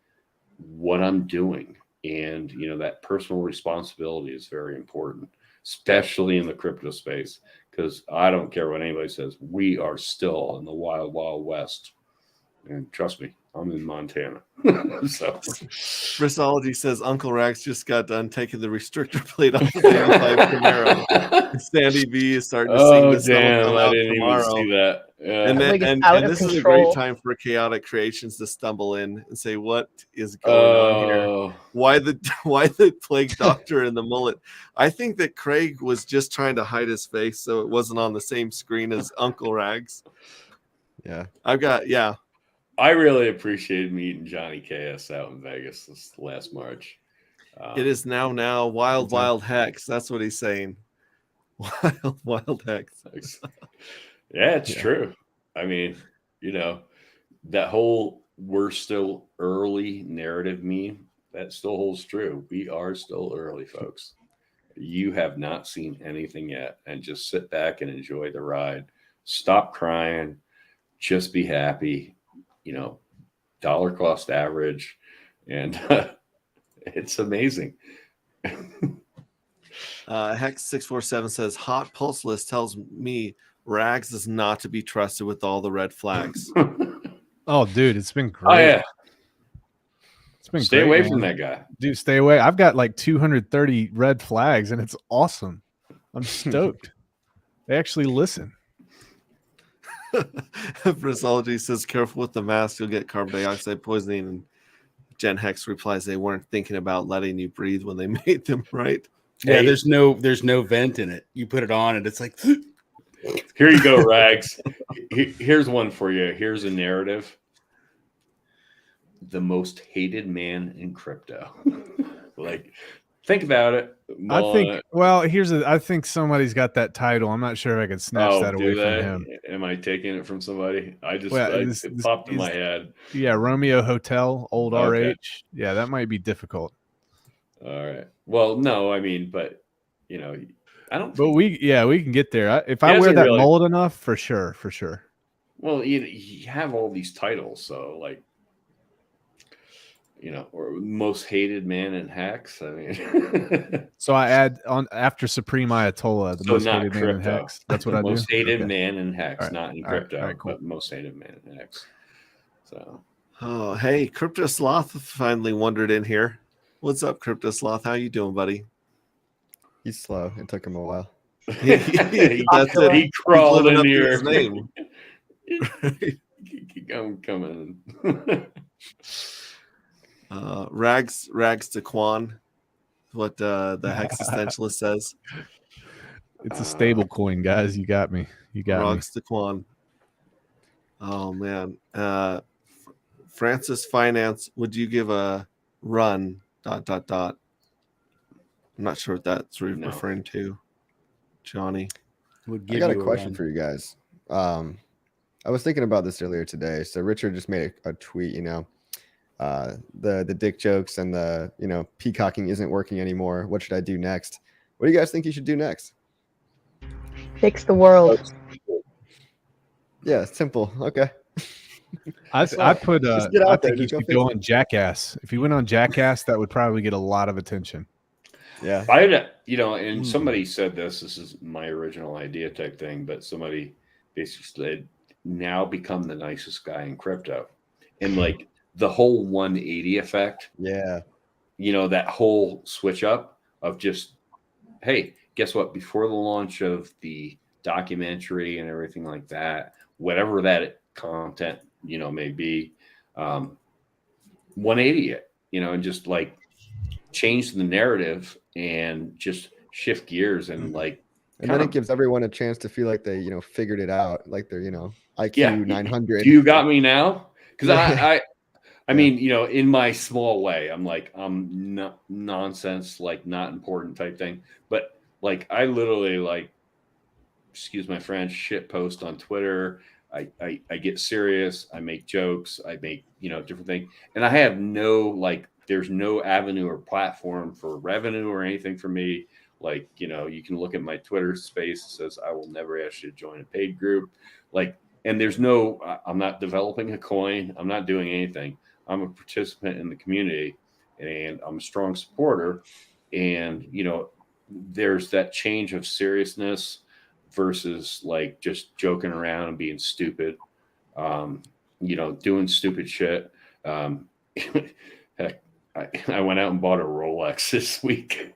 what I'm doing. And, you know, that personal responsibility is very important, especially in the crypto space, because I don't care what anybody says. We are still in the wild, wild west. And trust me, I'm in Montana. So Bristology says Uncle Rags just got done taking the restrictor plate off the 85 Camaro. Sandy B is starting to sing this song damn, I out didn't tomorrow. even see that. Yeah. And, Like, it's and, out and of this is a control. great time for Chaotic Creations to stumble in and say, what is going on here? Why the plague doctor and the mullet? I think that Craig was just trying to hide his face so it wasn't on the same screen as Uncle Rags. Yeah. I really appreciated meeting Johnny KS out in Vegas this last March. It is now wild Hex. That's what he's saying. Wild Hex. Yeah, it's true. I mean, you know, that whole "we're still early" narrative meme, that still holds true. We are still early, folks. You have not seen anything yet, and just sit back and enjoy the ride. Stop crying. Just be happy. You know, dollar cost average, and it's amazing. Hex 647 says Hot Pulse List tells me Rags is not to be trusted with all the red flags. Oh, dude, it's been great. Oh yeah, it's been stay great, away man. from that guy, dude. Stay away. I've got like 230 red flags, and it's awesome. I'm stoked. They actually listen. Bristology says, careful with the mask, you'll get carbon dioxide poisoning. And Gen Hex replies, they weren't thinking about letting you breathe when they made them, right? Yeah, there's no vent in it. You put it on and it's like here you go, Rags. Here's one for you. Here's a narrative. The most hated man in crypto. Like, think about it. I think somebody's got that title. I'm not sure if I could snatch that away from him. Am I taking it from somebody? It popped in my head. Yeah, Romeo Hotel, old Okay. RH. Yeah, that might be difficult. All right. Well, no, I mean, but you know, I don't. But we can get there. If I wear that mullet enough, for sure. Well, you have all these titles, so like, you know, or most hated man in Hex. I mean, so I add on after Supreme Ayatollah, the most hated man in Hex. That's what I do. Most hated man in Hex, not in crypto, all right, cool. but most hated man in Hex. So, oh, hey, Crypto Sloth finally wandered in here. What's up, Crypto Sloth? How you doing, buddy? He's slow. It took him a while. That's it. He crawled in here. His name. I'm coming. Rags to Quan, what the Hex Essentialist says. It's a stable coin, guys. You got me. Rags to Quan. Oh man. Francis Finance, would you give a run ? I'm not sure what that's referring to. Johnny. I got a question for you guys. I was thinking about this earlier today. So Richard just made a tweet, you know, the dick jokes and the, you know, peacocking isn't working anymore. What should I do next? What do you guys think you should do next? Fix the world. Yeah, simple. Okay. I think you should go on Jackass. If you went on Jackass, that would probably get a lot of attention. Yeah. You know, and somebody said this is my original idea type thing, but somebody basically said, now become the nicest guy in crypto. And like the whole 180 effect. Yeah. You know, that whole switch up of just, hey, guess what? Before the launch of the documentary and everything like that, whatever that content, you know, may be, 180 it, you know, and just like change the narrative and just shift gears and like. And then it gives everyone a chance to feel like they, you know, figured it out, like they're, you know, IQ 900. You got me now? Because I mean, you know, in my small way, I'm like, I'm not nonsense, like not important type thing. But like, I literally like, excuse my French, shit post on Twitter. I get serious. I make jokes. I make, you know, different things. And I have no, like, there's no avenue or platform for revenue or anything for me. Like, you know, you can look at my Twitter space. It says, I will never ask you to join a paid group. Like, and there's no, I'm not developing a coin. I'm not doing anything. I'm a participant in the community and I'm a strong supporter. And, you know, there's that change of seriousness versus like just joking around and being stupid, you know, doing stupid shit. Heck, I went out and bought a Rolex this week.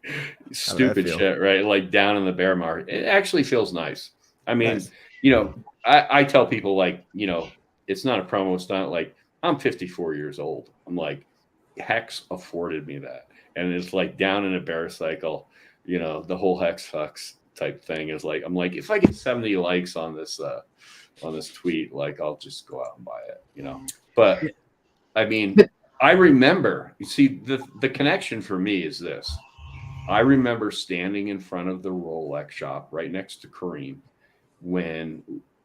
Stupid shit, right? Like down in the bear market. It actually feels nice. I mean, you know, I tell people like, you know, it's not a promo stunt. Like I'm 54 years old. I'm like, Hex afforded me that. And it's like down in a bear cycle, you know, the whole Hex fucks type thing is like, I'm like, if I get 70 likes on this tweet, like I'll just go out and buy it, you know. But I mean, I remember, you see, the connection for me is this. I remember standing in front of the Rolex shop right next to Kareem when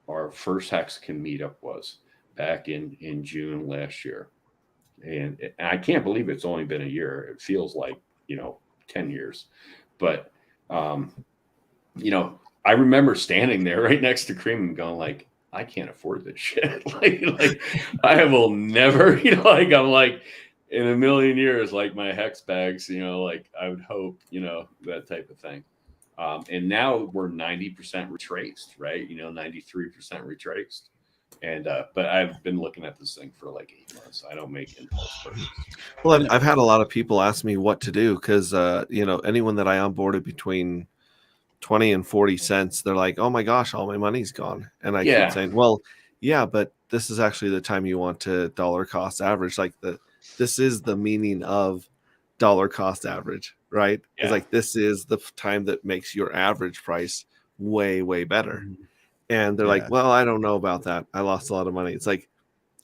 our first Hexagon meetup was back in June last year. And I can't believe it's only been a year. It feels like, you know, 10 years. But, you know, I remember standing there right next to Kareem and going like, I can't afford this shit. like I will never, you know, like I'm like in a million years, like my Hex bags, you know, like I would hope, you know, that type of thing. And now we're 90% retraced, right? You know, 93% retraced. And but I've been looking at this thing for like 8 months. I don't make impulse purchases. Well, I've had a lot of people ask me what to do because you know, anyone that I onboarded between 20 and 40 cents, they're like, oh my gosh, all my money's gone. And I keep saying, well, yeah, but this is actually the time you want to dollar cost average. Like this is the meaning of dollar cost average, right? Yeah. It's like, this is the time that makes your average price way, way better. And they're like, well, I don't know about that. I lost a lot of money. It's like,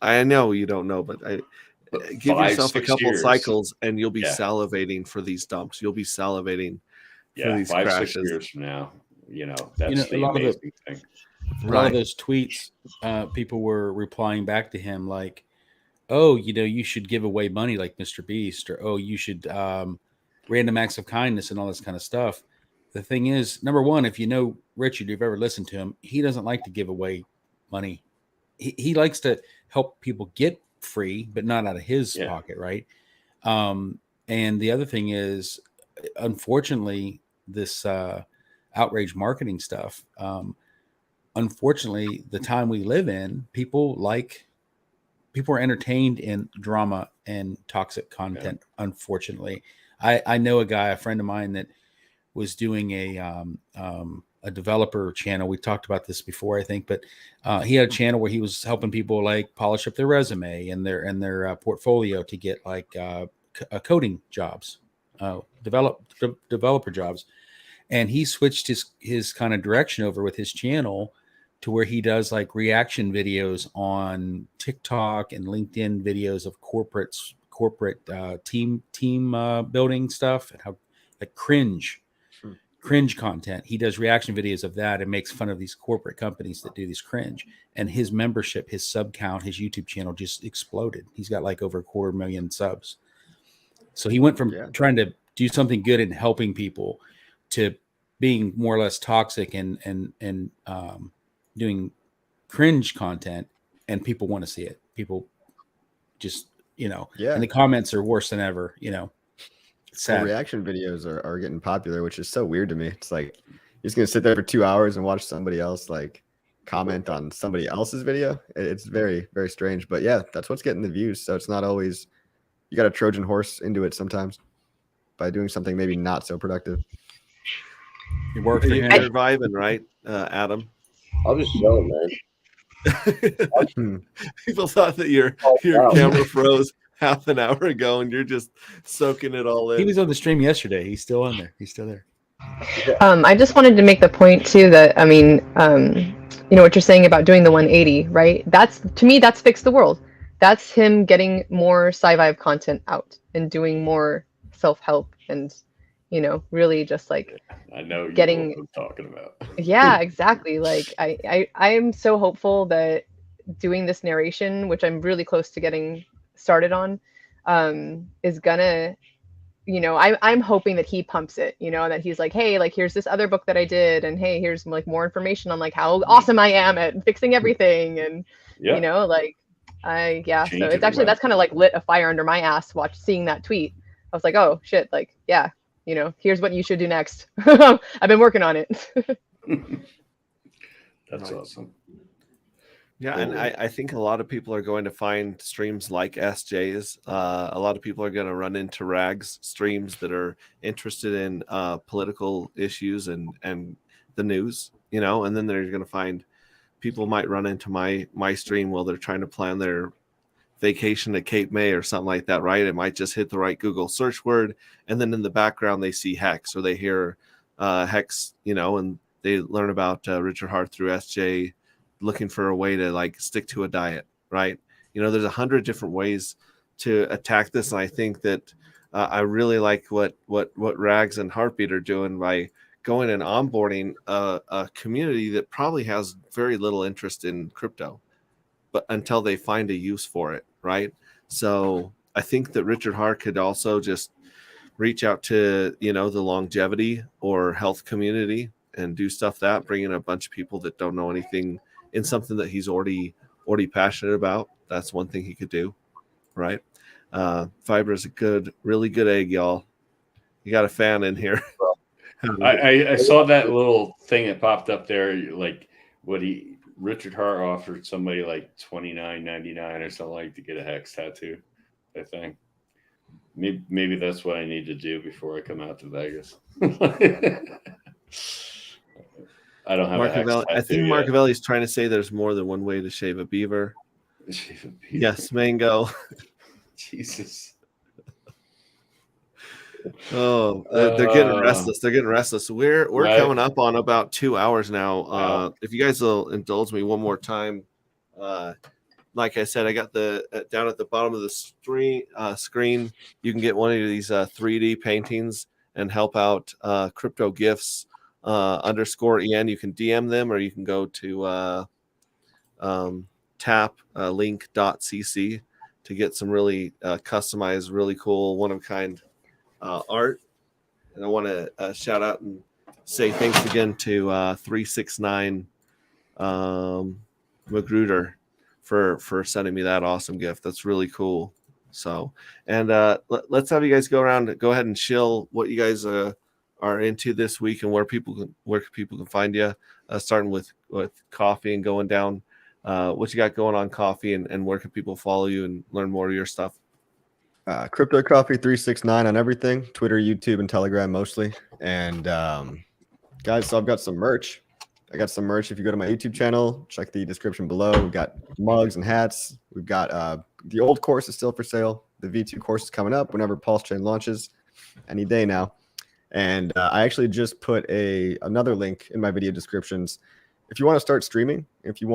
I know you don't know, but give yourself a couple cycles and you'll be salivating for these dumps. You'll be salivating for these 5-6 crashes. Years from now, you know, that's the amazing thing. A lot of those tweets, people were replying back to him like, oh, you know, you should give away money like Mr. Beast, or, oh, you should random acts of kindness and all this kind of stuff. The thing is, number one, if you know Richard, you've ever listened to him, he doesn't like to give away money. He likes to help people get free, but not out of his pocket, right? And the other thing is, unfortunately, this outrage marketing stuff, unfortunately, the time we live in, people are entertained in drama and toxic content. Unfortunately, I know a friend of mine that was doing a developer channel. We talked about this before, I think, but he had a channel where he was helping people like polish up their resume and their portfolio to get like coding jobs, developer jobs. And he switched his kind of direction over with his channel to where he does like reaction videos on TikTok and LinkedIn videos of corporate team building stuff and how like cringe content. He does reaction videos of that and makes fun of these corporate companies that do this cringe. And his membership, his sub count, his YouTube channel just exploded. He's got like over 250,000 subs. So he went from trying to do something good and helping people to being more or less toxic and doing cringe content, and people want to see it. People just, you know, and the comments are worse than ever, you know. Well, reaction videos are getting popular, which is so weird to me. It's like you're just gonna sit there for 2 hours and watch somebody else like comment on somebody else's video. It's very, very strange. But yeah, that's what's getting the views. So it's not always, you got a Trojan horse into it sometimes by doing something maybe not so productive. You work for him. You're vibing, right, Adam? I'm just chilling, man. People thought that your camera froze half an hour ago and you're just soaking it all in. He was on the stream yesterday. He's still on there. He's still there. I just wanted to make the point too that, I mean, you know what you're saying about doing the 180, right? That's, to me, that's fix the world. that's him getting more Sci-Vibe content out and doing more self-help and, you know, really just like I know getting what I'm talking about. Yeah, exactly. Like I am so hopeful that doing this narration, which I'm really close to getting started on, is gonna, you know, I'm hoping that he pumps it, you know, and that he's like, hey, like here's this other book that I did, and hey, here's like more information on like how awesome I am at fixing everything, and you know, like so it's actually that's kind of like lit a fire under my ass seeing that tweet. I was like, oh shit, like yeah, you know, here's what you should do next. I've been working on it. That's awesome. Yeah, and I think a lot of people are going to find streams like SJ's. A lot of people are going to run into Rags streams that are interested in political issues and the news, you know, and then they're going to find people might run into my stream while they're trying to plan their vacation to Cape May or something like that, right? It might just hit the right Google search word, and then in the background they see Hex or they hear Hex, you know, and they learn about Richard Hart through SJ looking for a way to like stick to a diet, right? You know, there's 100 different ways to attack this, and I think that I really like what Rags and Heartbeat are doing by going and onboarding a community that probably has very little interest in crypto, but until they find a use for it, right? So I think that Richard Hart could also just reach out to, you know, the longevity or health community and do stuff that bring in a bunch of people that don't know anything in something that he's already passionate about. That's one thing he could do, right? Fiber is a really good egg, y'all. You got a fan in here. I saw that little thing that popped up there, like Richard Hart offered somebody like $29.99 or something like to get a Hex tattoo. I think maybe that's what I need to do before I come out to Vegas. I don't have a Hex tattoo. I think Marcavelli's trying to say there's more than one way to shave a beaver. Yes, Mango. Jesus. Oh, they're getting restless. They're getting restless. We're coming up on about 2 hours now. Wow. If you guys will indulge me one more time, like I said, I got the down at the bottom of the screen. You can get one of these 3D paintings and help out Crypto Gifts _en. You can DM them, or you can go to taplink.cc to get some really customized, really cool, one of a kind art. And I want to shout out and say thanks again to 369 Magruder for sending me that awesome gift. That's really cool. So, and let's have you guys go ahead and chill what you guys are into this week and where people can find you, starting with coffee and going down. What you got going on, coffee, and where can people follow you and learn more of your stuff? Crypto Coffee 369 on everything, Twitter, YouTube, and Telegram mostly. And guys, so I've got some merch. I got some merch. If you go to my YouTube channel, check the description below. We've got mugs and hats. We've got the old course is still for sale. The V2 course is coming up whenever Pulse Chain launches, any day now. And I actually just put another link in my video descriptions. If you want to start streaming, if you've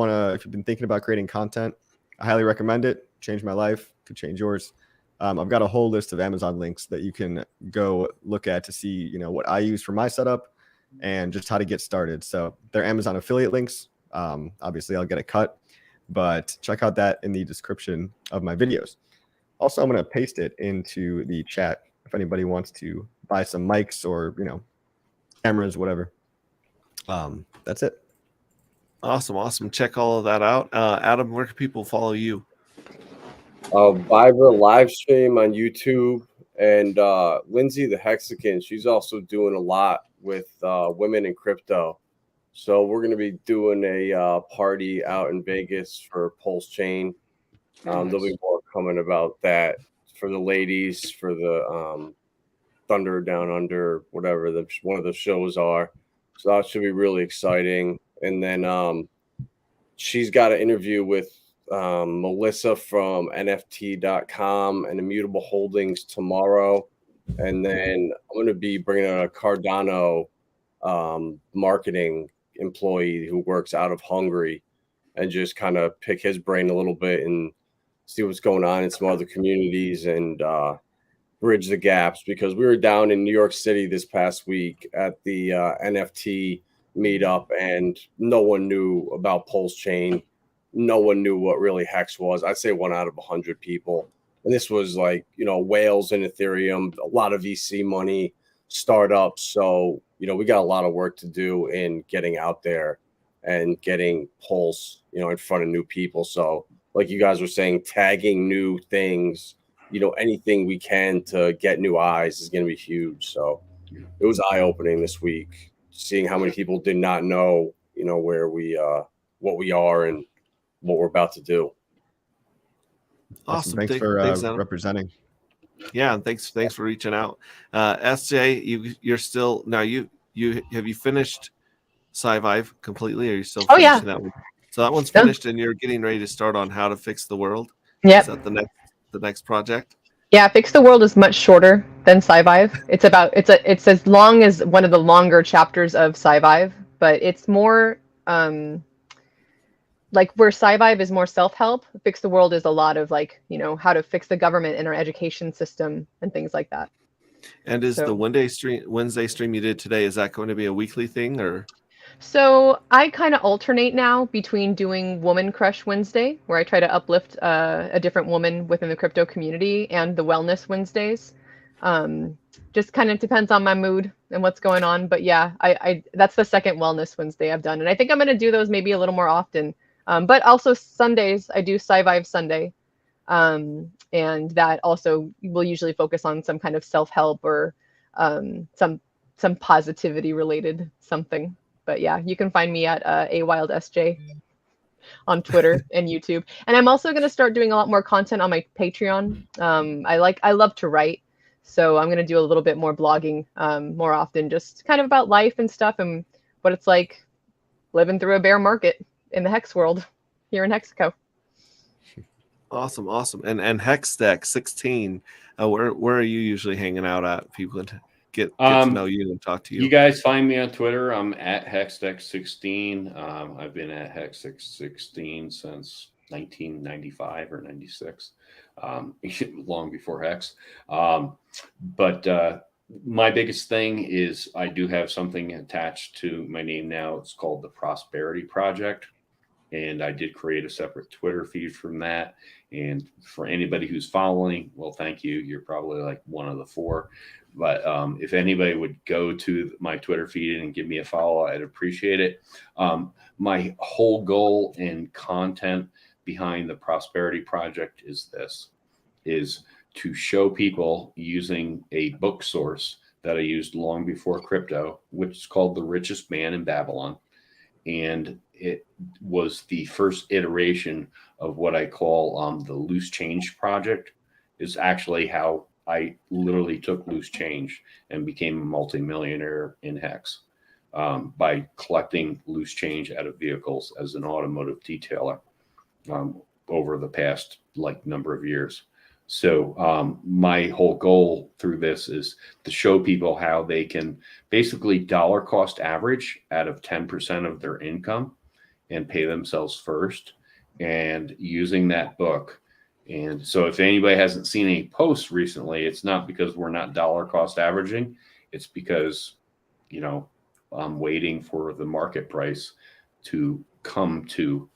been thinking about creating content, I highly recommend it. Changed my life, could change yours. I've got a whole list of Amazon links that you can go look at to see, you know, what I use for my setup and just how to get started. So they're Amazon affiliate links. Obviously, I'll get a cut, but check out that in the description of my videos. Also, I'm going to paste it into the chat if anybody wants to buy some mics or, you know, cameras, whatever. That's it. Awesome. Check all of that out. Adam, where can people follow you? Viber live stream on YouTube, and Lindsay the Hexagon, she's also doing a lot with women in crypto. So we're going to be doing a party out in Vegas for Pulse Chain. There'll be more coming about that for the ladies, for the Thunder Down Under, whatever one of the shows are. So that should be really exciting. And then she's got an interview with Melissa from NFT.com and Immutable Holdings tomorrow. And then I'm going to be bringing a Cardano marketing employee who works out of Hungary and just kind of pick his brain a little bit and see what's going on in some other communities and bridge the gaps, because we were down in New York City this past week at the NFT meetup, and no one knew about Pulse Chain. No one knew what really Hex was. I'd say 1 out of 100 people. And this was like, whales in Ethereum, a lot of VC money, startups. So, we got a lot of work to do in getting out there and getting Pulse, in front of new people. So like you guys were saying, tagging new things, anything we can to get new eyes is going to be huge. So it was eye-opening this week, seeing how many people did not know, where we, what we are and what we're about to do. Awesome. Thanks for representing. Yeah, and thanks for reaching out. SJ, you're still now. You have you finished Sci-Vive completely? Or are you still finishing that one? So that one's finished, and you're getting ready to start on how to fix the world. Yeah. Is that the next project? Yeah, Fix the World is much shorter than Sci-Vive. It's as long as one of the longer chapters of Sci-Vive, but it's more like where Sci-Vive is more self-help, Fix the World is a lot of how to fix the government and our education system and things like that. And is the Wednesday stream you did today, is that going to be a weekly thing or? So I kind of alternate now between doing Woman Crush Wednesday, where I try to uplift a different woman within the crypto community, and the Wellness Wednesdays. Just kind of depends on my mood and what's going on. But yeah, I that's the second Wellness Wednesday I've done. And I think I'm going to do those maybe a little more often. But also Sundays, I do Sci-Vive Sunday. And that also will usually focus on some kind of self-help or some positivity related something. But yeah, you can find me at AWildSJ on Twitter and YouTube. And I'm also going to start doing a lot more content on my Patreon. I love to write. So I'm going to do a little bit more blogging more often, just kind of about life and stuff and what it's like living through a bear market in the Hex world here in Hexaco. Awesome. And Hex Deck 16, where are you usually hanging out at? People get to know you and talk to you. You guys find me on Twitter. I'm at HexDeck16. I've been at HexDeck16 since 1995 or 96, long before Hex. But my biggest thing is I do have something attached to my name now. It's called the Prosperity Project. And I did create a separate Twitter feed from that. And for anybody who's following, well, thank you. You're probably like one of the 4. But if anybody would go to my Twitter feed and give me a follow, I'd appreciate it. My whole goal and content behind the Prosperity Project is to show people using a book source that I used long before crypto, which is called The Richest Man in Babylon. And it was the first iteration of what I call the Loose Change Project. Is actually how I literally took loose change and became a multimillionaire in Hex by collecting loose change out of vehicles as an automotive detailer over the past number of years. So my whole goal through this is to show people how they can basically dollar cost average out of 10% of their income and pay themselves first, and using that book. And so if anybody hasn't seen any posts recently, it's not because we're not dollar cost averaging. It's because, I'm waiting for the market price to come to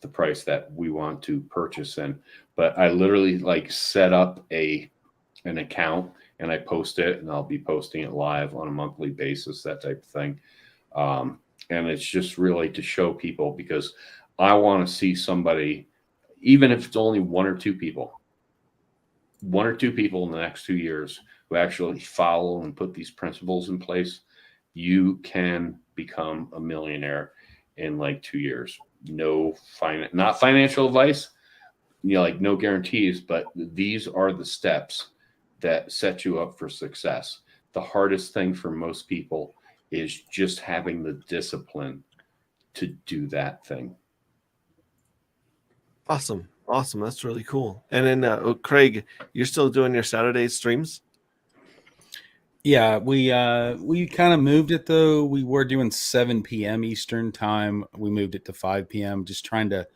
the price that we want to purchase in. But I literally set up an account and I post it, and I'll be posting it live on a monthly basis, that type of thing. And it's just really to show people, because I want to see somebody, even if it's only 1 or 2 people in the next 2 years who actually follow and put these principles in place, you can become a millionaire in 2 years. Not financial advice, no guarantees, but these are the steps that set you up for success. The hardest thing for most people is just having the discipline to do that thing. Awesome. That's really cool. And then Craig, you're still doing your Saturday streams? Yeah, we kind of moved it though. We were doing 7 p.m. Eastern time. We moved it to 5 p.m. just trying to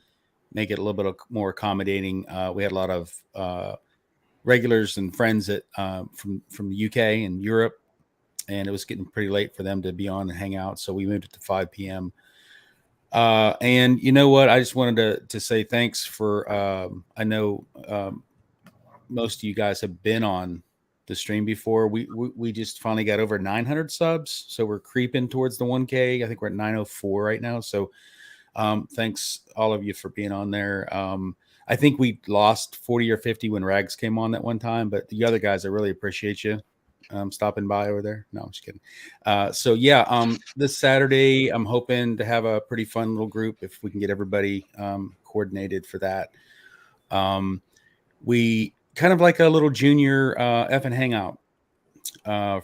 make it a little bit more accommodating. We had a lot of regulars and friends that from the UK and Europe, and it was getting pretty late for them to be on and hang out. So we moved it to 5 p.m. And you know what? I just wanted to say thanks for, I know most of you guys have been on the stream before. We just finally got over 900 subs. So we're creeping towards the 1K. I think we're at 904 right now. So thanks all of you for being on there. I think we lost 40 or 50 when Rags came on that one time, but the other guys, I really appreciate you stopping by over there. No, I'm just kidding. So yeah, this Saturday, I'm hoping to have a pretty fun little group if we can get everybody coordinated for that. We kind of like a little junior F and hangout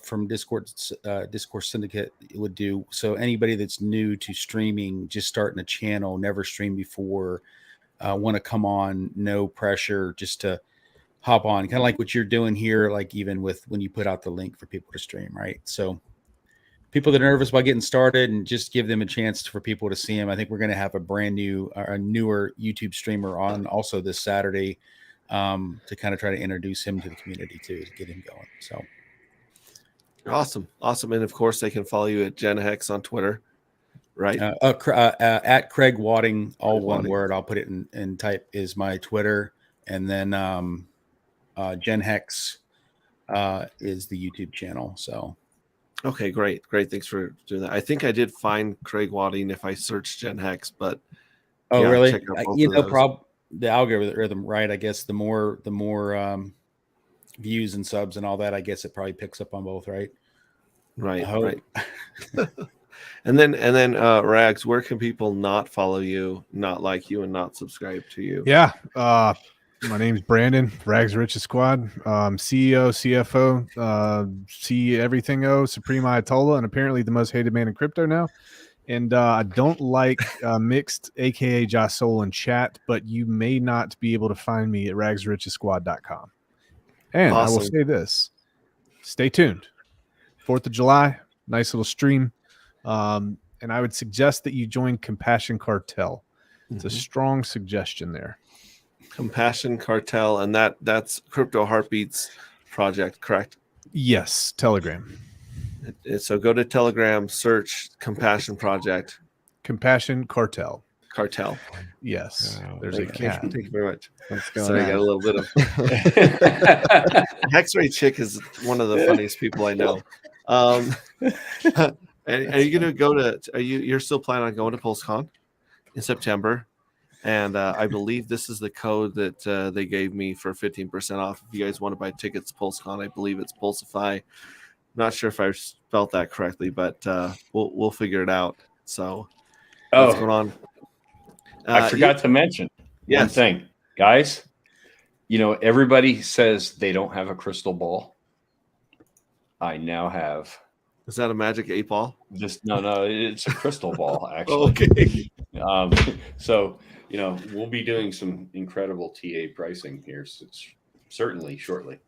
from Discord Syndicate would do. So anybody that's new to streaming, just starting a channel, never streamed before, want to come on, no pressure, just to hop on, kind of like what you're doing here, like even with when you put out the link for people to stream, right? So people that are nervous about getting started, and just give them a chance for people to see them. I think we're going to have a brand new, a newer YouTube streamer on also this Saturday to kind of try to introduce him to the community too, to get him going. So awesome. And of course they can follow you at Gen Hex on Twitter, right? At Craig Wadding, all Craig one Wadding. word. I'll put it in type is my Twitter, and then Gen Hex is the YouTube channel. So okay, great. Thanks for doing that. I think I did find Craig Wadding if I searched Gen Hex, but really, check out both you of know, those. the algorithm, right? I guess the more views and subs and all that, I guess it probably picks up on both, right? Right. And then Rags, where can people not follow you, not like you, and not subscribe to you? Yeah. My name's Brandon, Rags Richest Squad, CEO, CFO, see everything Supreme Ayatollah, and apparently the most hated man in crypto now. And I don't like mixed, aka Jasol in chat, but you may not be able to find me at ragsrichestsquad.com. And Awesome. I will say this: stay tuned. 4th of July, nice little stream. And I would suggest that you join Compassion Cartel. It's a strong suggestion there. Compassion Cartel, and that's Crypto Heartbeats project, correct? Yes, Telegram. So go to Telegram, search Compassion Project. Compassion Cartel. Yes. There's a cat. Thank you very much. What's going Sorry, I on? got a little bit of Hexray Chick is one of the funniest people I know. And are you gonna go to you're still planning on going to PulseCon in September? And I believe this is the code that they gave me for 15% off. If you guys want to buy tickets to PulseCon, I believe it's Pulsify. Not sure if I spelled that correctly, but we'll figure it out. So what's going on? I forgot to mention one thing, guys. You know, everybody says they don't have a crystal ball. I now have. Is that a magic 8 ball? No, it's a crystal ball, actually. Okay. So, you know, we'll be doing some incredible TA pricing here certainly shortly.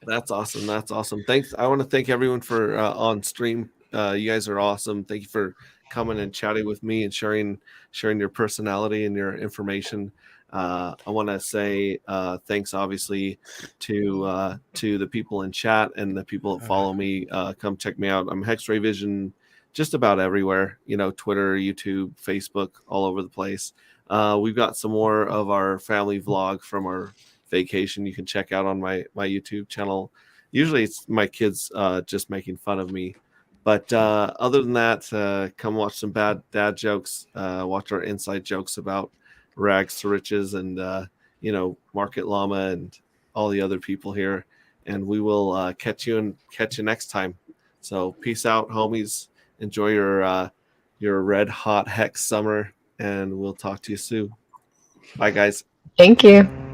That's awesome. Thanks. I want to thank everyone for on stream. You guys are awesome. Thank you for coming and chatting with me and sharing your personality and your information. I want to say thanks, obviously, to the people in chat and the people that follow me. Come check me out. I'm Hexray Vision just about everywhere. You know, Twitter, YouTube, Facebook, all over the place. We've got some more of our family vlog from our vacation you can check out on my YouTube channel. Usually it's my kids just making fun of me. But other than that, come watch some bad dad jokes. Watch our inside jokes about Rags to Riches and Market Llama and all the other people here. And we will catch you next time. So peace out, homies. Enjoy your red hot Hex summer, and we'll talk to you soon. Bye, guys. Thank you.